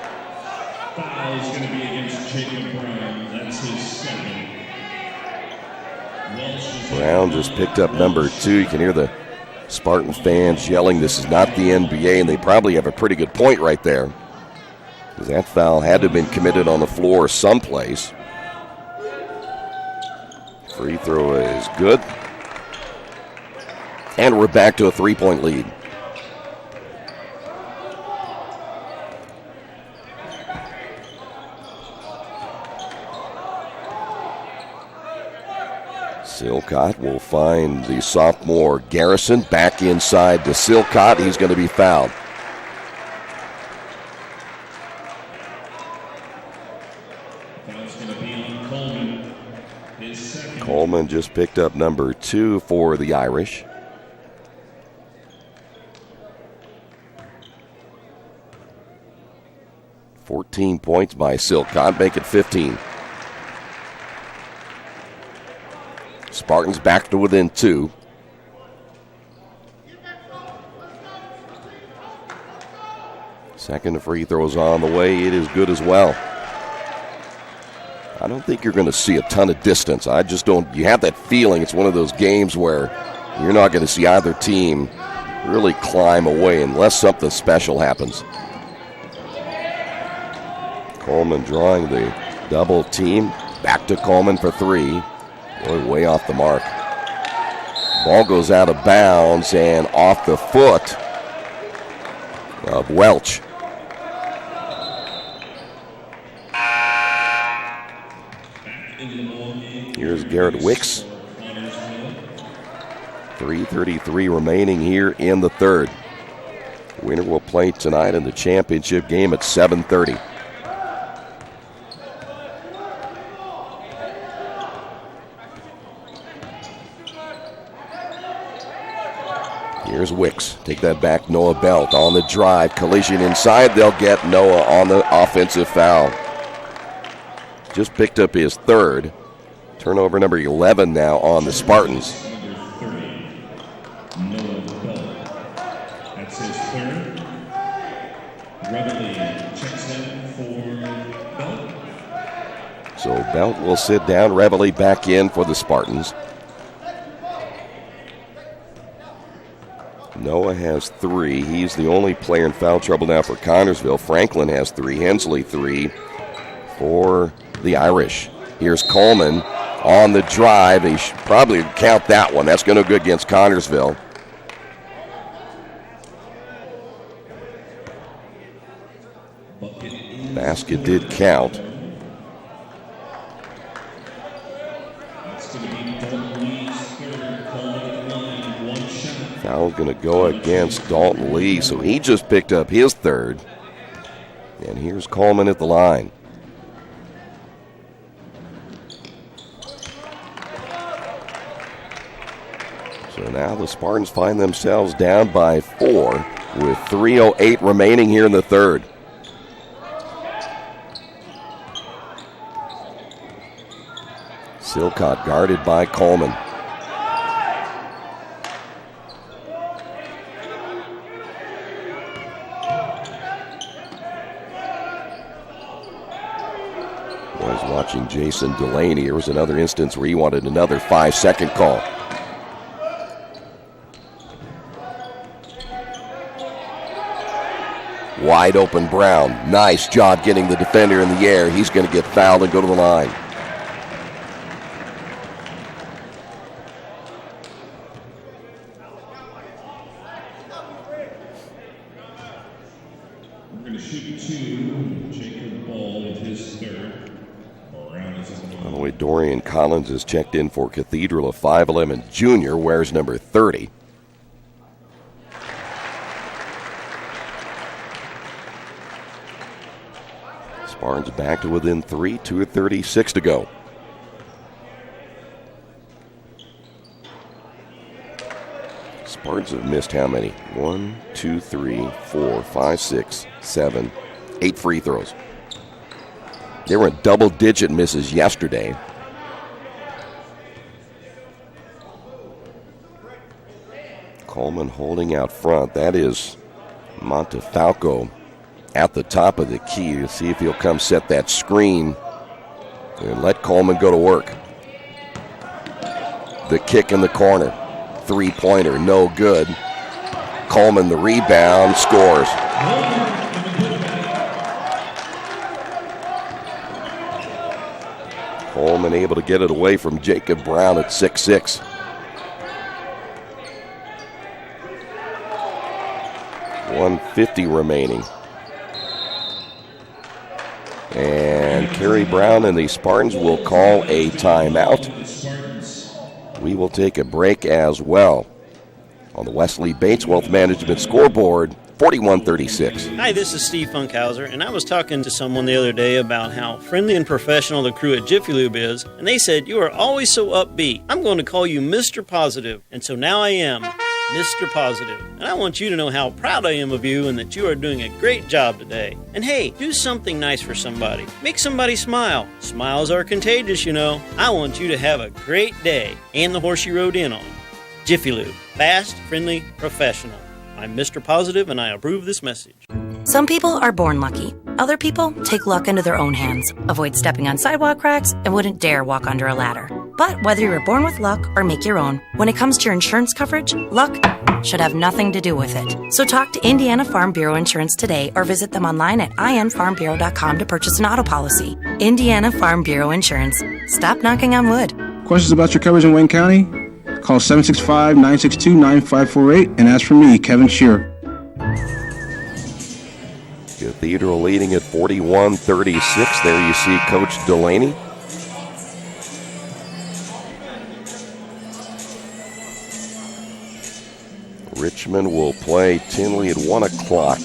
Foul's going to be against Jacob Brown. That's his second. Brown just picked up number 2. You can hear the Spartan fans yelling, this is not the NBA, and they probably have a pretty good point right there. Because that foul had to have been committed on the floor someplace. Free throw is good. And we're back to a 3-point lead. Silcott will find the sophomore Garrison back inside to Silcott. He's going to be fouled. Foul's going to be on Coleman. His second. Coleman just picked up number 2 for the Irish. $14 points by Silcott, make it 15. Spartans back to within 2. Second free throw is on the way. It is good as well. I don't think you're going to see a ton of distance. I just don't. You have that feeling it's one of those games where you're not going to see either team really climb away unless something special happens. Coleman drawing the double team. Back to Coleman for 3. Boy, way off the mark. Ball goes out of bounds and off the foot of Welch. Here's Garrett Wicks. 3:33 remaining here in the third. Winner will play tonight in the championship game at 7:30. Here's Wicks. Take that back. Noah Belt on the drive. Collision inside. They'll get Noah on the offensive foul. Just picked up his third. Turnover number 11 now on the Spartans. Noah Belt. That's his third. Reveille checks in for Belt. So Belt will sit down. Reveille back in for the Spartans. Noah has 3. He's the only player in foul trouble now for Connersville. Franklin has 3. Hensley 3 for the Irish. Here's Coleman on the drive. He should probably count that one. That's going to go good against Connersville. Basket did count. Foul going to go against Dalton Lee, so he just picked up his third. And here's Coleman at the line. So now the Spartans find themselves down by 4 with 3:08 remaining here in the third. Silcott guarded by Coleman. Boys watching Jason Delaney. Here was another instance where he wanted another 5-second call. Wide open Brown. Nice job getting the defender in the air. He's going to get fouled and go to the line. We're going to shoot 2. Jacob Ball with his third. By the way, Dorian Collins is checked in for Cathedral, a 5'11 junior, wears number 30. Spartans back to within 3, 2:36 to go. Spartans have missed how many? 1, 2, 3, 4, 5, 6, 7, 8 free throws. They were in double-digit misses yesterday. Coleman holding out front. That is Montefalco at the top of the key to see if he'll come set that screen and let Coleman go to work. The kick in the corner. Three-pointer, no good. Coleman the rebound, scores. Coleman able to get it away from Jacob Brown at 6'6". .150 remaining. And Kerry Brown and the Spartans will call a timeout. We will take a break as well. On the Wesley Bates Wealth Management scoreboard, 41-36. Hi, this is Steve Funkhauser, and I was talking to someone the other day about how friendly and professional the crew at Jiffy Lube is, and they said, "You are always so upbeat. I'm going to call you Mr. Positive." And so now I am Mr. Positive. And I want you to know how proud I am of you and that you are doing a great job today. And hey, do something nice for somebody. Make somebody smile. Smiles are contagious, you know. I want you to have a great day and the horse you rode in on. Jiffy Lube. Fast, friendly, professional. I'm Mr. Positive and I approve this message. Some people are born lucky. Other people take luck into their own hands, avoid stepping on sidewalk cracks, and wouldn't dare walk under a ladder. But whether you're born with luck or make your own, when it comes to your insurance coverage, luck should have nothing to do with it. So talk to Indiana Farm Bureau Insurance today or visit them online at infarmbureau.com to purchase an auto policy. Indiana Farm Bureau Insurance. Stop knocking on wood. Questions about your coverage in Wayne County? Call 765-962-9548 and ask for me, Kevin Shearer. Cathedral leading at 41-36. There you see Coach Delaney. Richmond will play Tinley at 1 o'clock.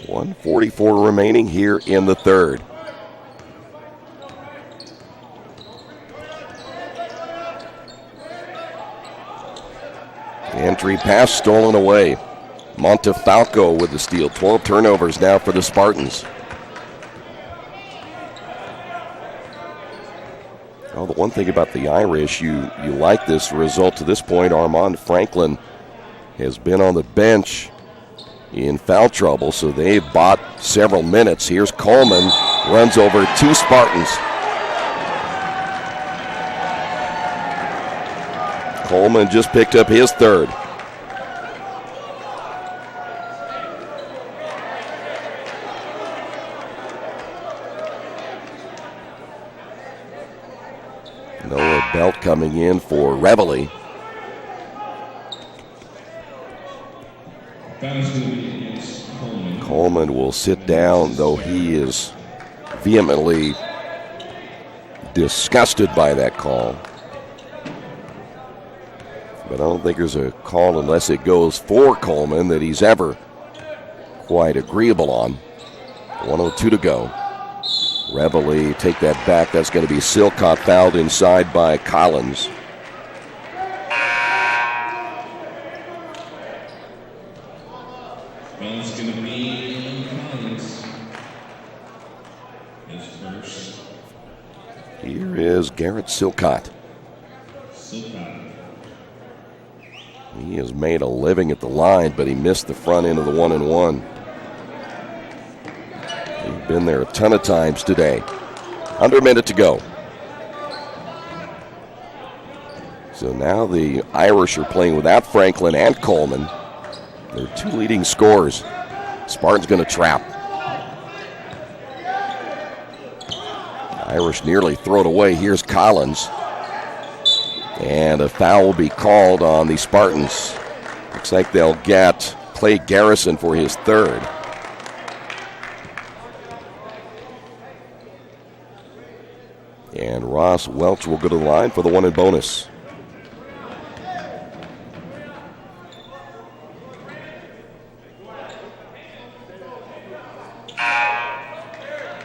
.144 remaining here in the third. Entry pass stolen away. Montefalco with the steal. 12 turnovers now for the Spartans. Well, the one thing about the Irish, you like this result to this point. Armand Franklin has been on the bench in foul trouble, so they've bought several minutes. Here's Coleman, runs over 2 Spartans. Coleman just picked up his third. Belt coming in for Reveille. Coleman will sit down, though he is vehemently disgusted by that call. But I don't think there's a call unless it goes for Coleman that he's ever quite agreeable on. 1:02 to go. Reveille take that back. That's going to be Silcott fouled inside by Collins. Well, it's going to be Collins. His first. Here is Garrett Silcott. He has made a living at the line, but he missed the front end of the 1-and-1. He's been there a ton of times today. Under a minute to go. So now the Irish are playing without Franklin and Coleman. They're two leading scorers. Spartan's going to trap. Irish nearly throw it away. Here's Collins. And a foul will be called on the Spartans. Looks like they'll get Clay Garrison for his third. And Ross Welch will go to the line for the 1-and bonus.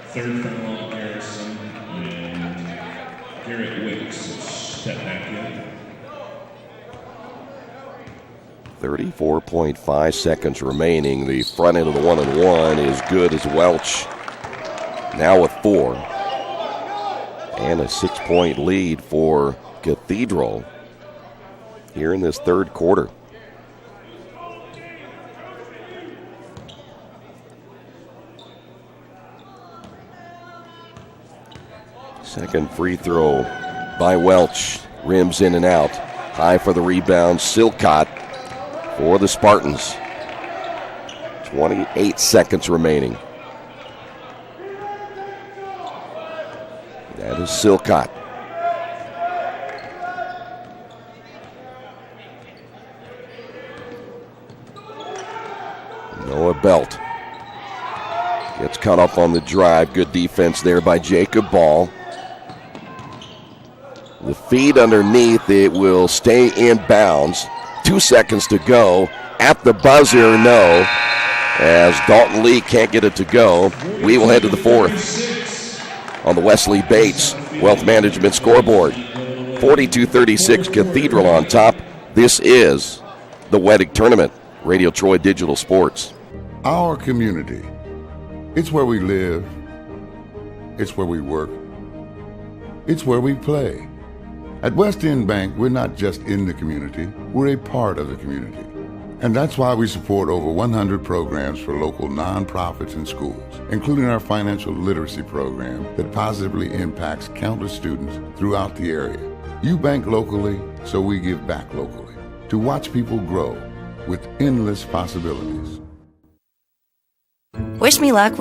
Third foul on Garrison, and Garrett Wicks step back in. 34.5 seconds remaining. The front end of the 1-and-1 is good as Welch. Now with 4. And a 6-point lead for Cathedral here in this third quarter. Second free throw by Welch. Rims in and out. High for the rebound. Silcott for the Spartans. 28 seconds remaining. That is Silcott. Noah Belt gets cut off on the drive. Good defense there by Jacob Ball. The feed underneath, it will stay in bounds. 2 seconds to go. At the buzzer, no. As Dalton Lee can't get it to go. We will head to the fourth on the Wesley Bates Wealth Management scoreboard. 42-36, Cathedral on top. This is the Wettig Tournament. Radio Troy Digital Sports. Our community. It's where we live. It's where we work. It's where we play. At West End Bank, we're not just in the community, we're a part of the community. And that's why we support over 100 programs for local nonprofits and schools, including our financial literacy program that positively impacts countless students throughout the area. You bank locally, so we give back locally to watch people grow with endless possibilities. Wish me luck,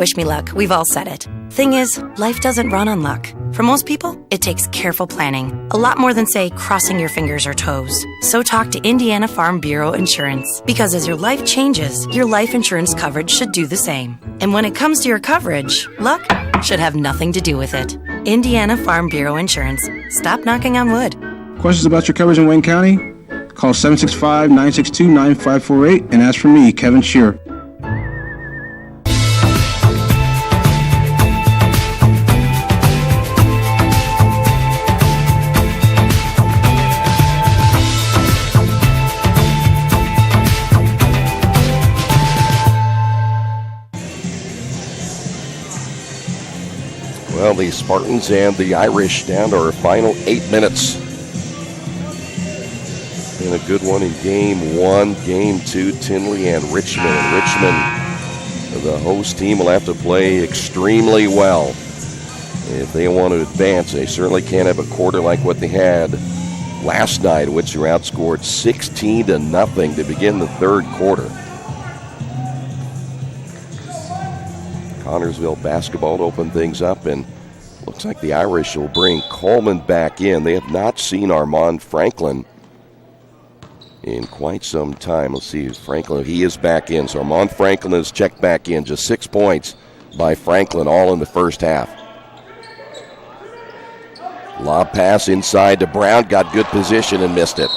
we've all said it. Thing is, life doesn't run on luck. For most people, it takes careful planning. A lot more than, say, crossing your fingers or toes. So talk to Indiana Farm Bureau Insurance. Because as your life changes, your life insurance coverage should do the same. And when it comes to your coverage, luck should have nothing to do with it. Indiana Farm Bureau Insurance. Stop knocking on wood. Questions about your coverage in Wayne County? Call 765-962-9548 and ask for me, Kevin Shearer. Well, the Spartans and the Irish down to our final 8 minutes. Been a good one in Game 1, Game 2, Tinley and Richmond. Richmond, the host team, will have to play extremely well if they want to advance. They certainly can't have a quarter like what they had last night, which were outscored 16-0 to begin the third quarter. Connersville basketball to open things up, and Looks like the Irish will bring Coleman back in. They have not seen Armand Franklin in quite some time. Let's see, Franklin, he is back in. So Armand Franklin is checked back in. Just 6 points by Franklin, all in the first half. Lob pass inside to Brown, got good position and missed it.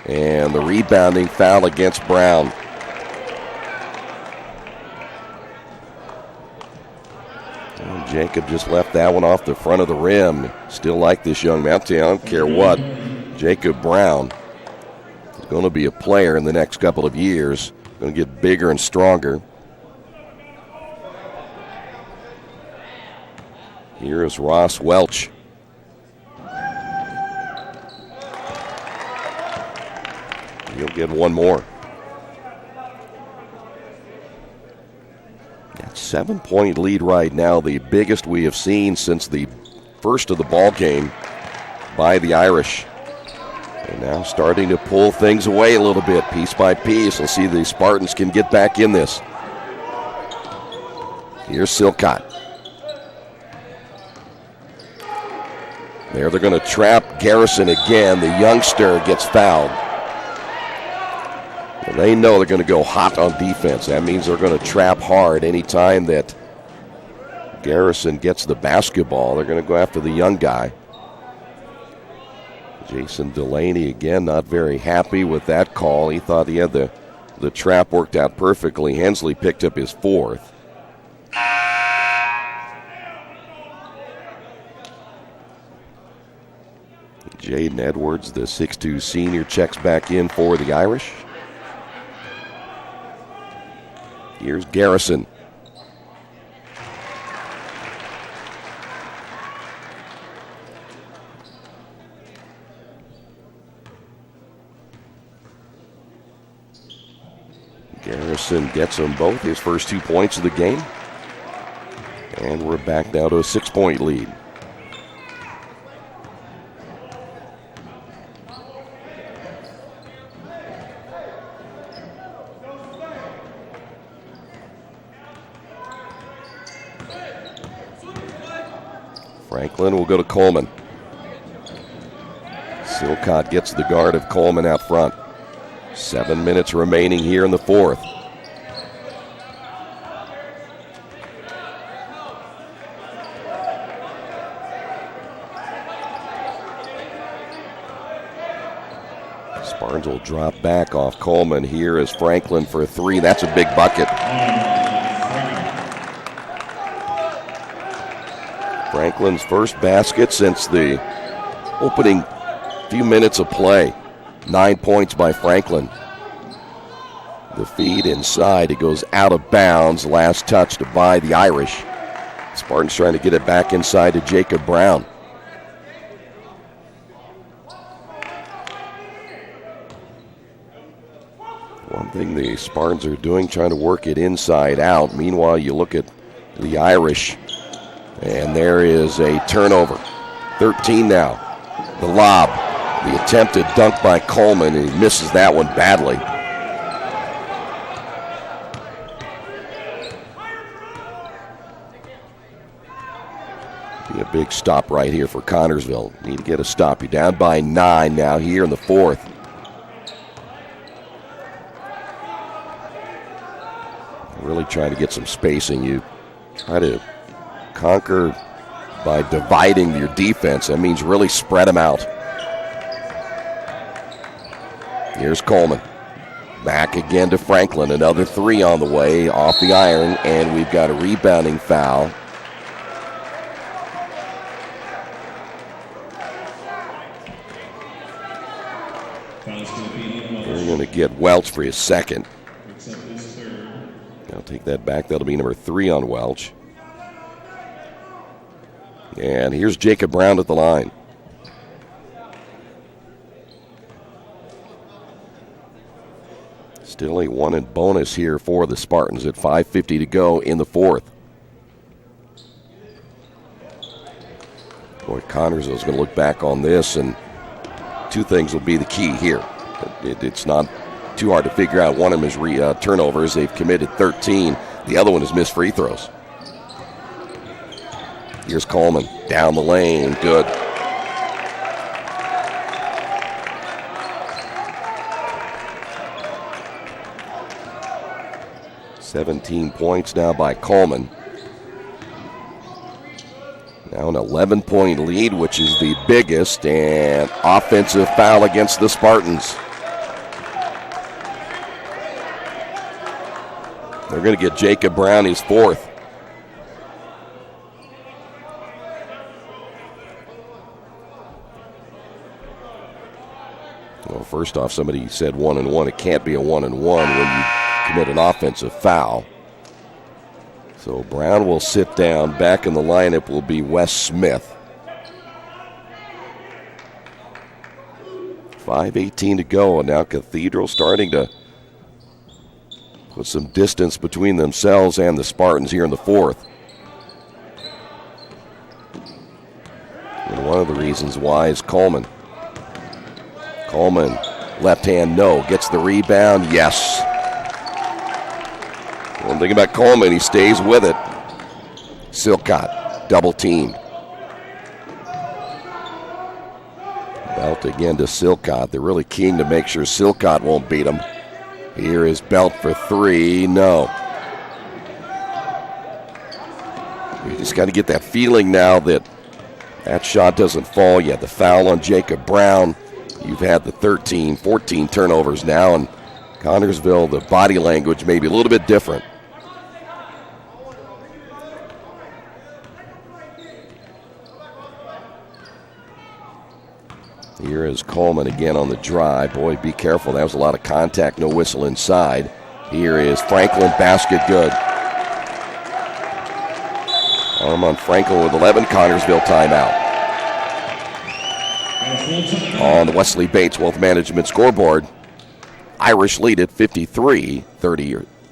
And the rebounding foul against Brown. And Jacob just left that one off the front of the rim. Still like this young man. I don't care what. Jacob Brown is going to be a player in the next couple of years. Going to get bigger and stronger. Here is Ross Welch. He'll get one more. That 7-point lead right now, the biggest we have seen since the first of the ball game by the Irish. And now starting to pull things away a little bit, piece by piece. Let's see if the Spartans can get back in this. Here's Silcott. There they're going to trap Garrison again. The youngster gets fouled. Well, they know they're going to go hot on defense. That means they're going to trap hard anytime that Garrison gets the basketball. They're going to go after the young guy. Jason Delaney, again, not very happy with that call. He thought he had the trap worked out perfectly. Hensley picked up his 4th. Jaden Edwards, the 6'2 senior, checks back in for the Irish. Here's Garrison. Garrison gets them both, his first 2 points of the game. And we're back now to a 6-point lead. Franklin will go to Coleman. Silcott gets the guard of Coleman out front. 7 minutes remaining here in the 4th. Spartans will drop back off Coleman. Here is Franklin for 3. That's a big bucket. Franklin's first basket since the opening few minutes of play. 9 points by Franklin. The feed inside. It goes out of bounds. Last touched by the Irish. Spartans trying to get it back inside to Jacob Brown. One thing the Spartans are doing, trying to work it inside out. Meanwhile, you look at the Irish, and there is a turnover. 13 now. The lob. The attempted dunk by Coleman, and he misses that one badly. Be a big stop right here for Connersville. Need to get a stop. You're down by 9 now here in the 4th. Really trying to get some spacing. You try to conquer by dividing your defense. That means really spread them out. Here's Coleman. Back again to Franklin. Another 3 on the way off the iron, and we've got a rebounding foul. We're going to get Welch for his second. I'll take that back. That'll be number 3 on Welch. And here's Jacob Brown at the line. Still a 1 and bonus here for the Spartans at 5:50 to go in the 4th. Boy, Connersville is going to look back on this, and 2 things will be the key here. It's not too hard to figure out. One of them is turnovers. They've committed 13. The other one is missed free throws. Here's Coleman down the lane. Good. $17 points now by Coleman. Now an 11-point lead, which is the biggest, and offensive foul against the Spartans. They're going to get Jacob Brown his fourth. Well, first off, somebody said 1-1. It can't be a 1-1 when you commit an offensive foul. So Brown will sit down. Back in the lineup will be Wes Smith. 5:18 to go, and now Cathedral starting to put some distance between themselves and the Spartans here in the fourth. And one of the reasons why is Coleman. Coleman, left hand, no. Gets the rebound, yes. One thing about Coleman, he stays with it. Silcott, double teamed. Belt again to Silcott. They're really keen to make sure Silcott won't beat him. Here is Belt for three, no. You just got to get that feeling now that that shot doesn't fall yet. The foul on Jacob Brown. You've had the 13, 14 turnovers now, and Connersville, the body language may be a little bit different. Here is Coleman again on the drive. Boy, be careful. That was a lot of contact. No whistle inside. Here is Franklin. Basket good. Armand Franklin with 11. Connersville timeout. On the Wesley Bates Wealth Management scoreboard, Irish lead at 53-38.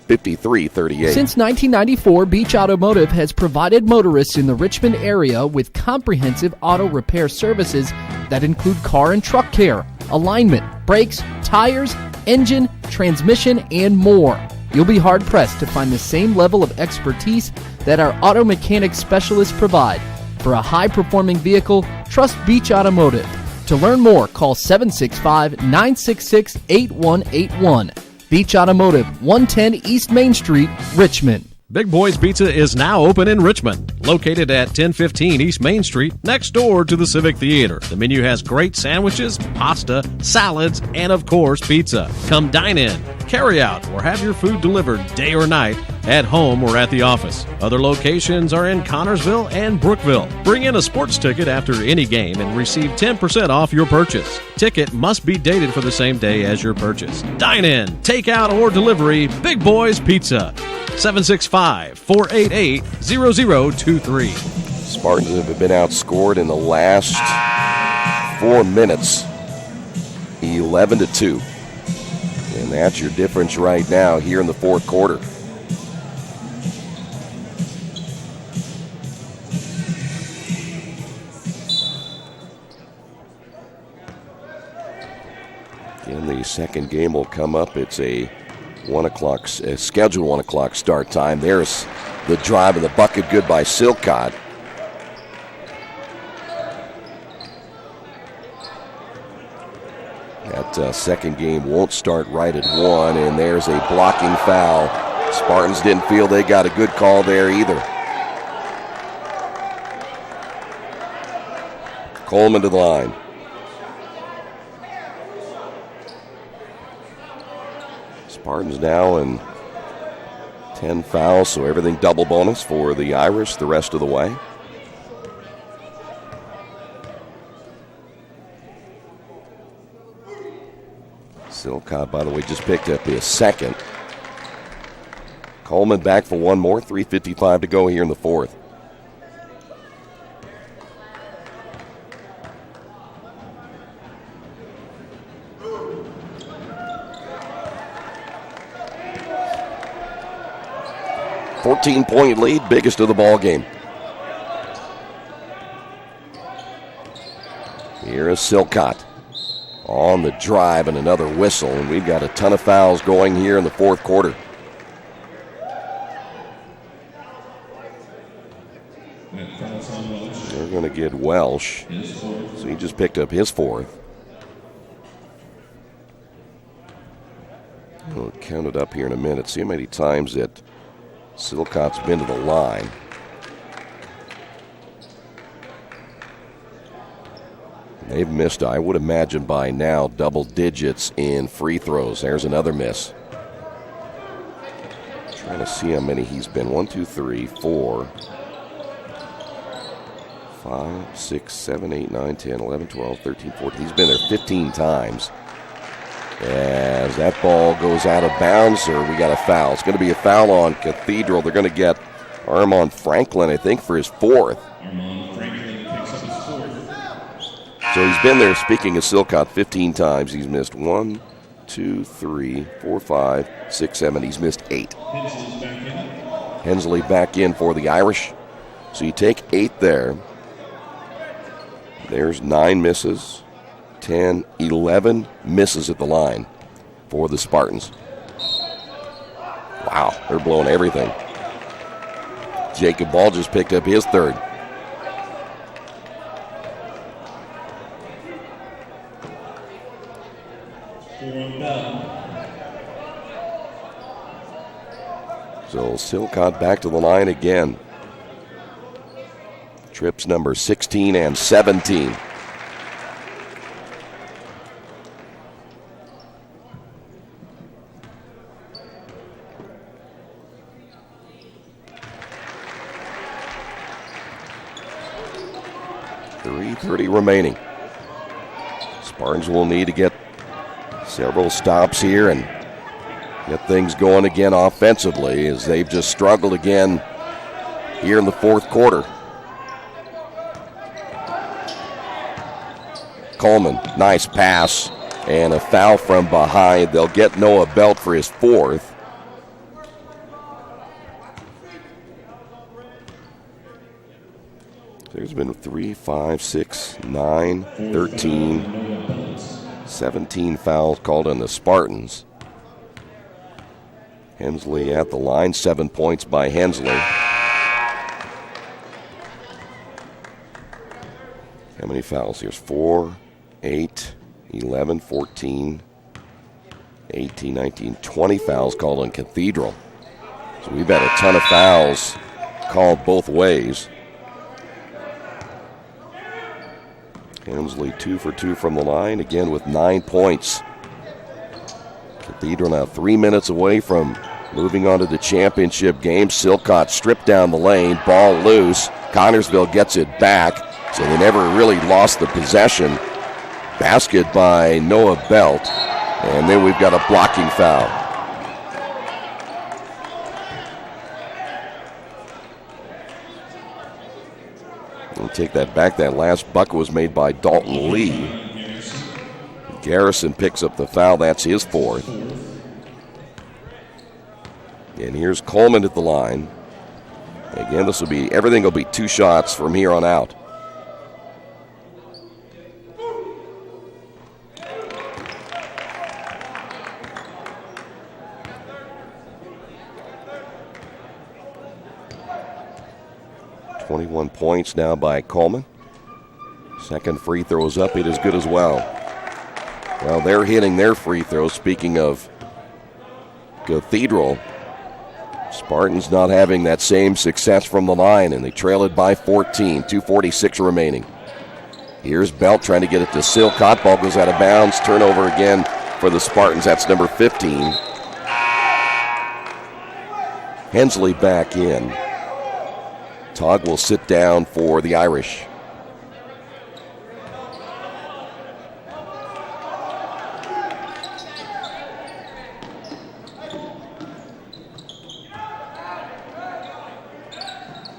Since 1994, Beach Automotive has provided motorists in the Richmond area with comprehensive auto repair services that include car and truck care, alignment, brakes, tires, engine, transmission, and more. You'll be hard-pressed to find the same level of expertise that our auto mechanic specialists provide. For a high-performing vehicle, trust Beach Automotive. To learn more, call 765-966-8181. Beach Automotive, 110 East Main Street, Richmond. Big Boys Pizza is now open in Richmond, located at 1015 East Main Street, next door to the Civic Theater. The menu has great sandwiches, pasta, salads, and of course, pizza. Come dine in, carry out, or have your food delivered day or night, at home or at the office. Other locations are in Connersville and Brookville. Bring in a sports ticket after any game and receive 10% off your purchase. Ticket must be dated for the same day as your purchase. Dine in, take out, or delivery, Big Boys Pizza. 765-488-0023. Spartans have been outscored in the last 4 minutes, 11-2. And that's your difference right now here in the fourth quarter. Again, the second game will come up. It's a scheduled 1 o'clock start time. There's the drive and the bucket, good by Silcott. That second game won't start right at 1, and there's a blocking foul. Spartans didn't feel they got a good call there either. Coleman to the line. Spartans now in 10 fouls, so everything double bonus for the Irish the rest of the way. Silcott, by the way, just picked up his second. Coleman back for one more, 3:55 to go here in the fourth. Point lead, biggest of the ball game. Here is Silcott on the drive and another whistle, and we've got a ton of fouls going here in the fourth quarter. And fouls on They're going to get Welsh. So he just picked up his fourth. We'll count it up here in a minute. See how many times that Silcott's been to the line. They've missed, I would imagine by now, double digits in free throws. There's another miss. Trying to see how many he's been. 1, 2, 3, 4, 5, 6, 7, 8, 9, 10, 11, 12, 13, 14. He's been there 15 times. As that ball goes out of bounds, or we got a foul. It's going to be a foul on Cathedral. They're going to get Armand Franklin, I think, for his fourth. Armand Franklin picks up his fourth. So he's been there, speaking of Silcott, 15 times. He's missed 1, 2, 3, 4, 5, 6, 7. He's missed 8. Hensley back in for the Irish. So you take 8 there. There's 9 misses. 10, 11 misses at the line for the Spartans. Wow, they're blowing everything. Jacob Ball just picked up his third. So Silcott back to the line again. Trips number 16 and 17. .30 remaining. Spartans will need to get several stops here and get things going again offensively, as they've just struggled again here in the fourth quarter. Coleman, nice pass, and a foul from behind. They'll get Noah Belt for his fourth. There's been 3, 5, 6, 9, 13, 17 fouls called on the Spartans. Hensley at the line, 7 points by Hensley. How many fouls? Here's 4, 8, 11, 14, 18, 19, 20 fouls called on Cathedral. So we've had a ton of fouls called both ways. Hensley 2 for 2 from the line, again with 9 points. Cathedral now 3 minutes away from moving on to the championship game. Silcott stripped down the lane, ball loose. Connersville gets it back, so they never really lost the possession. Basket by Noah Belt, and then we've got a blocking foul. We'll take that back. That last bucket was made by Dalton Lee. Garrison picks up the foul. That's his fourth. And here's Coleman at the line. Again, everything will be 2 shots from here on out. .21 points now by Coleman. Second free throw is up. It is good as well. Well, they're hitting their free throws. Speaking of Cathedral, Spartans not having that same success from the line, and they trail it by 14. 2:46 remaining. Here's Belt trying to get it to Silcott. Ball goes out of bounds. Turnover again for the Spartans. That's number 15. Hensley back in. Todd will sit down for the Irish.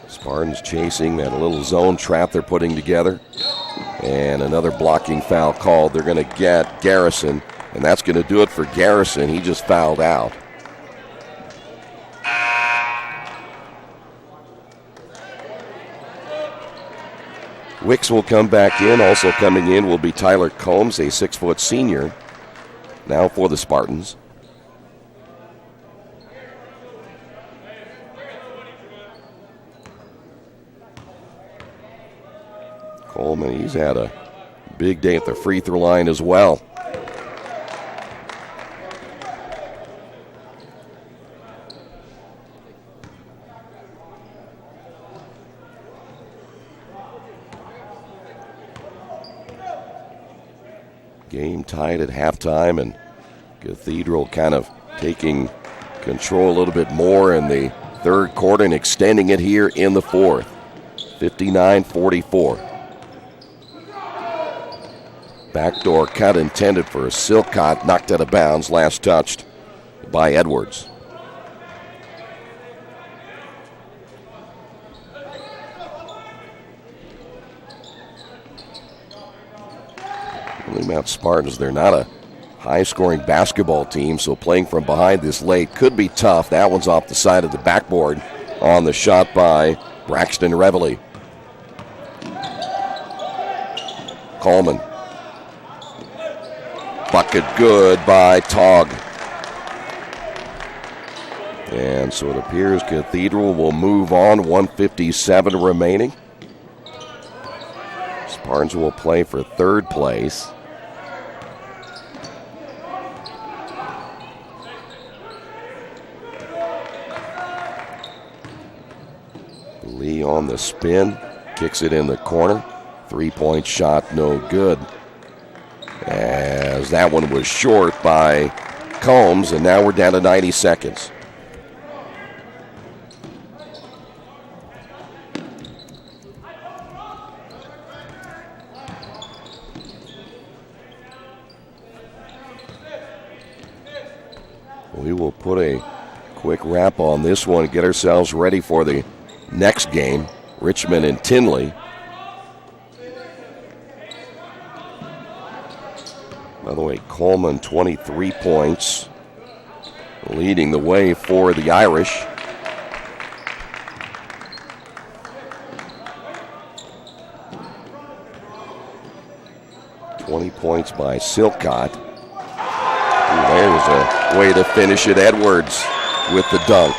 Spartans chasing that little zone trap they're putting together. And another blocking foul called. They're going to get Garrison, and that's going to do it for Garrison. He just fouled out. Wicks will come back in. Also coming in will be Tyler Combs, a 6-foot senior, now for the Spartans. Coleman, he's had a big day at the free throw line as well. Game tied at halftime, and Cathedral kind of taking control a little bit more in the third quarter and extending it here in the fourth. 59-44. Backdoor cut intended for Silcott, knocked out of bounds, last touched by Edwards. Mount Spartans, they're not a high-scoring basketball team, so playing from behind this late could be tough. That one's off the side of the backboard on the shot by Braxton Reveley. Coleman. Bucket good by Togg. And so it appears Cathedral will move on, 1:57 remaining. Spartans will play for third place. Lee on the spin, kicks it in the corner. Three-point shot, no good. As that one was short by Combs, and now we're down to 90 seconds. We will put a quick wrap on this one and get ourselves ready for the next game, Richmond and Tinley. By the way, Coleman, 23 points, leading the way for the Irish. (20 points by Silcott. Ooh, there's a way to finish it. Edwards with the dunk.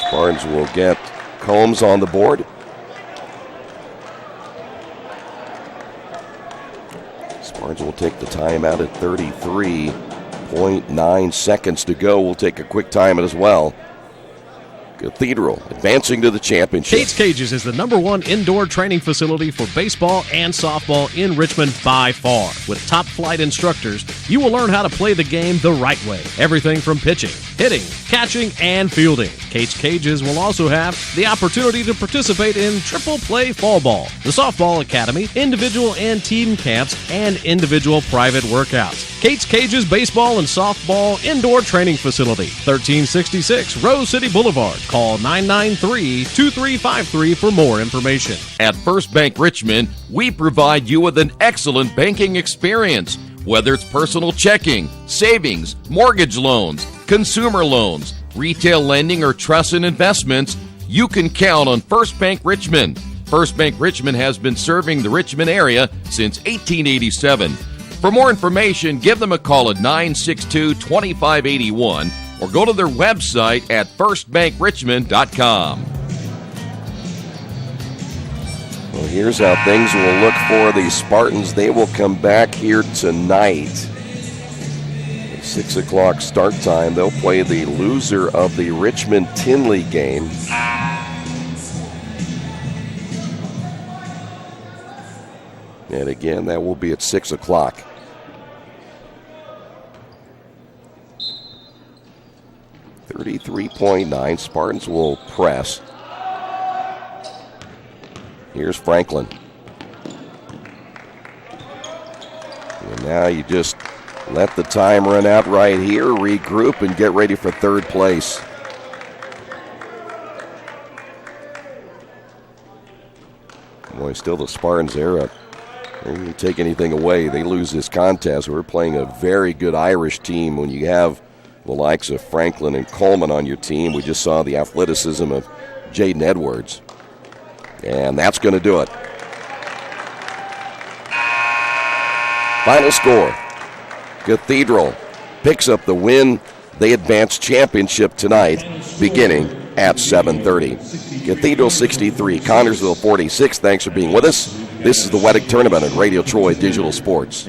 Spartans will get Combs on the board. Spartans will take the timeout at 33.9 seconds to go. We'll take a quick timeout as well. Cathedral advancing to the championship. Kate's Cages is the #1 indoor training facility for baseball and softball in Richmond by far. With top flight instructors, you will learn how to play the game the right way. Everything from pitching, hitting, catching, and fielding. Kate's Cages will also have the opportunity to participate in triple play fall ball, the softball academy, individual and team camps, and individual private workouts. Kate's Cages Baseball and Softball Indoor Training Facility, 1366 Rose City Boulevard. Call 993-2353 for more information. At First Bank Richmond, we provide you with an excellent banking experience. Whether it's personal checking, savings, mortgage loans, consumer loans, retail lending, or trust and investments, you can count on First Bank Richmond. First Bank Richmond has been serving the Richmond area since 1887. For more information, give them a call at 962-2581 or go to their website at firstbankrichmond.com. Well, here's how things will look for the Spartans. They will come back here tonight. At 6 o'clock start time, they'll play the loser of the Richmond-Tinley game. And again, that will be at 6 o'clock. .9. Spartans will press. Here's Franklin. And now you just let the time run out right here, regroup, and get ready for third place. Boy, still the Spartans there. They didn't take anything away. They lose this contest. We're playing a very good Irish team when you have the likes of Franklin and Coleman on your team. We just saw the athleticism of Jaden Edwards. And that's going to do it. Final score. Cathedral picks up the win. They advance championship tonight, beginning at 7:30. Cathedral 63, Connersville 46. Thanks for being with us. This is the Wettig Tournament on Radio Troy Digital Sports.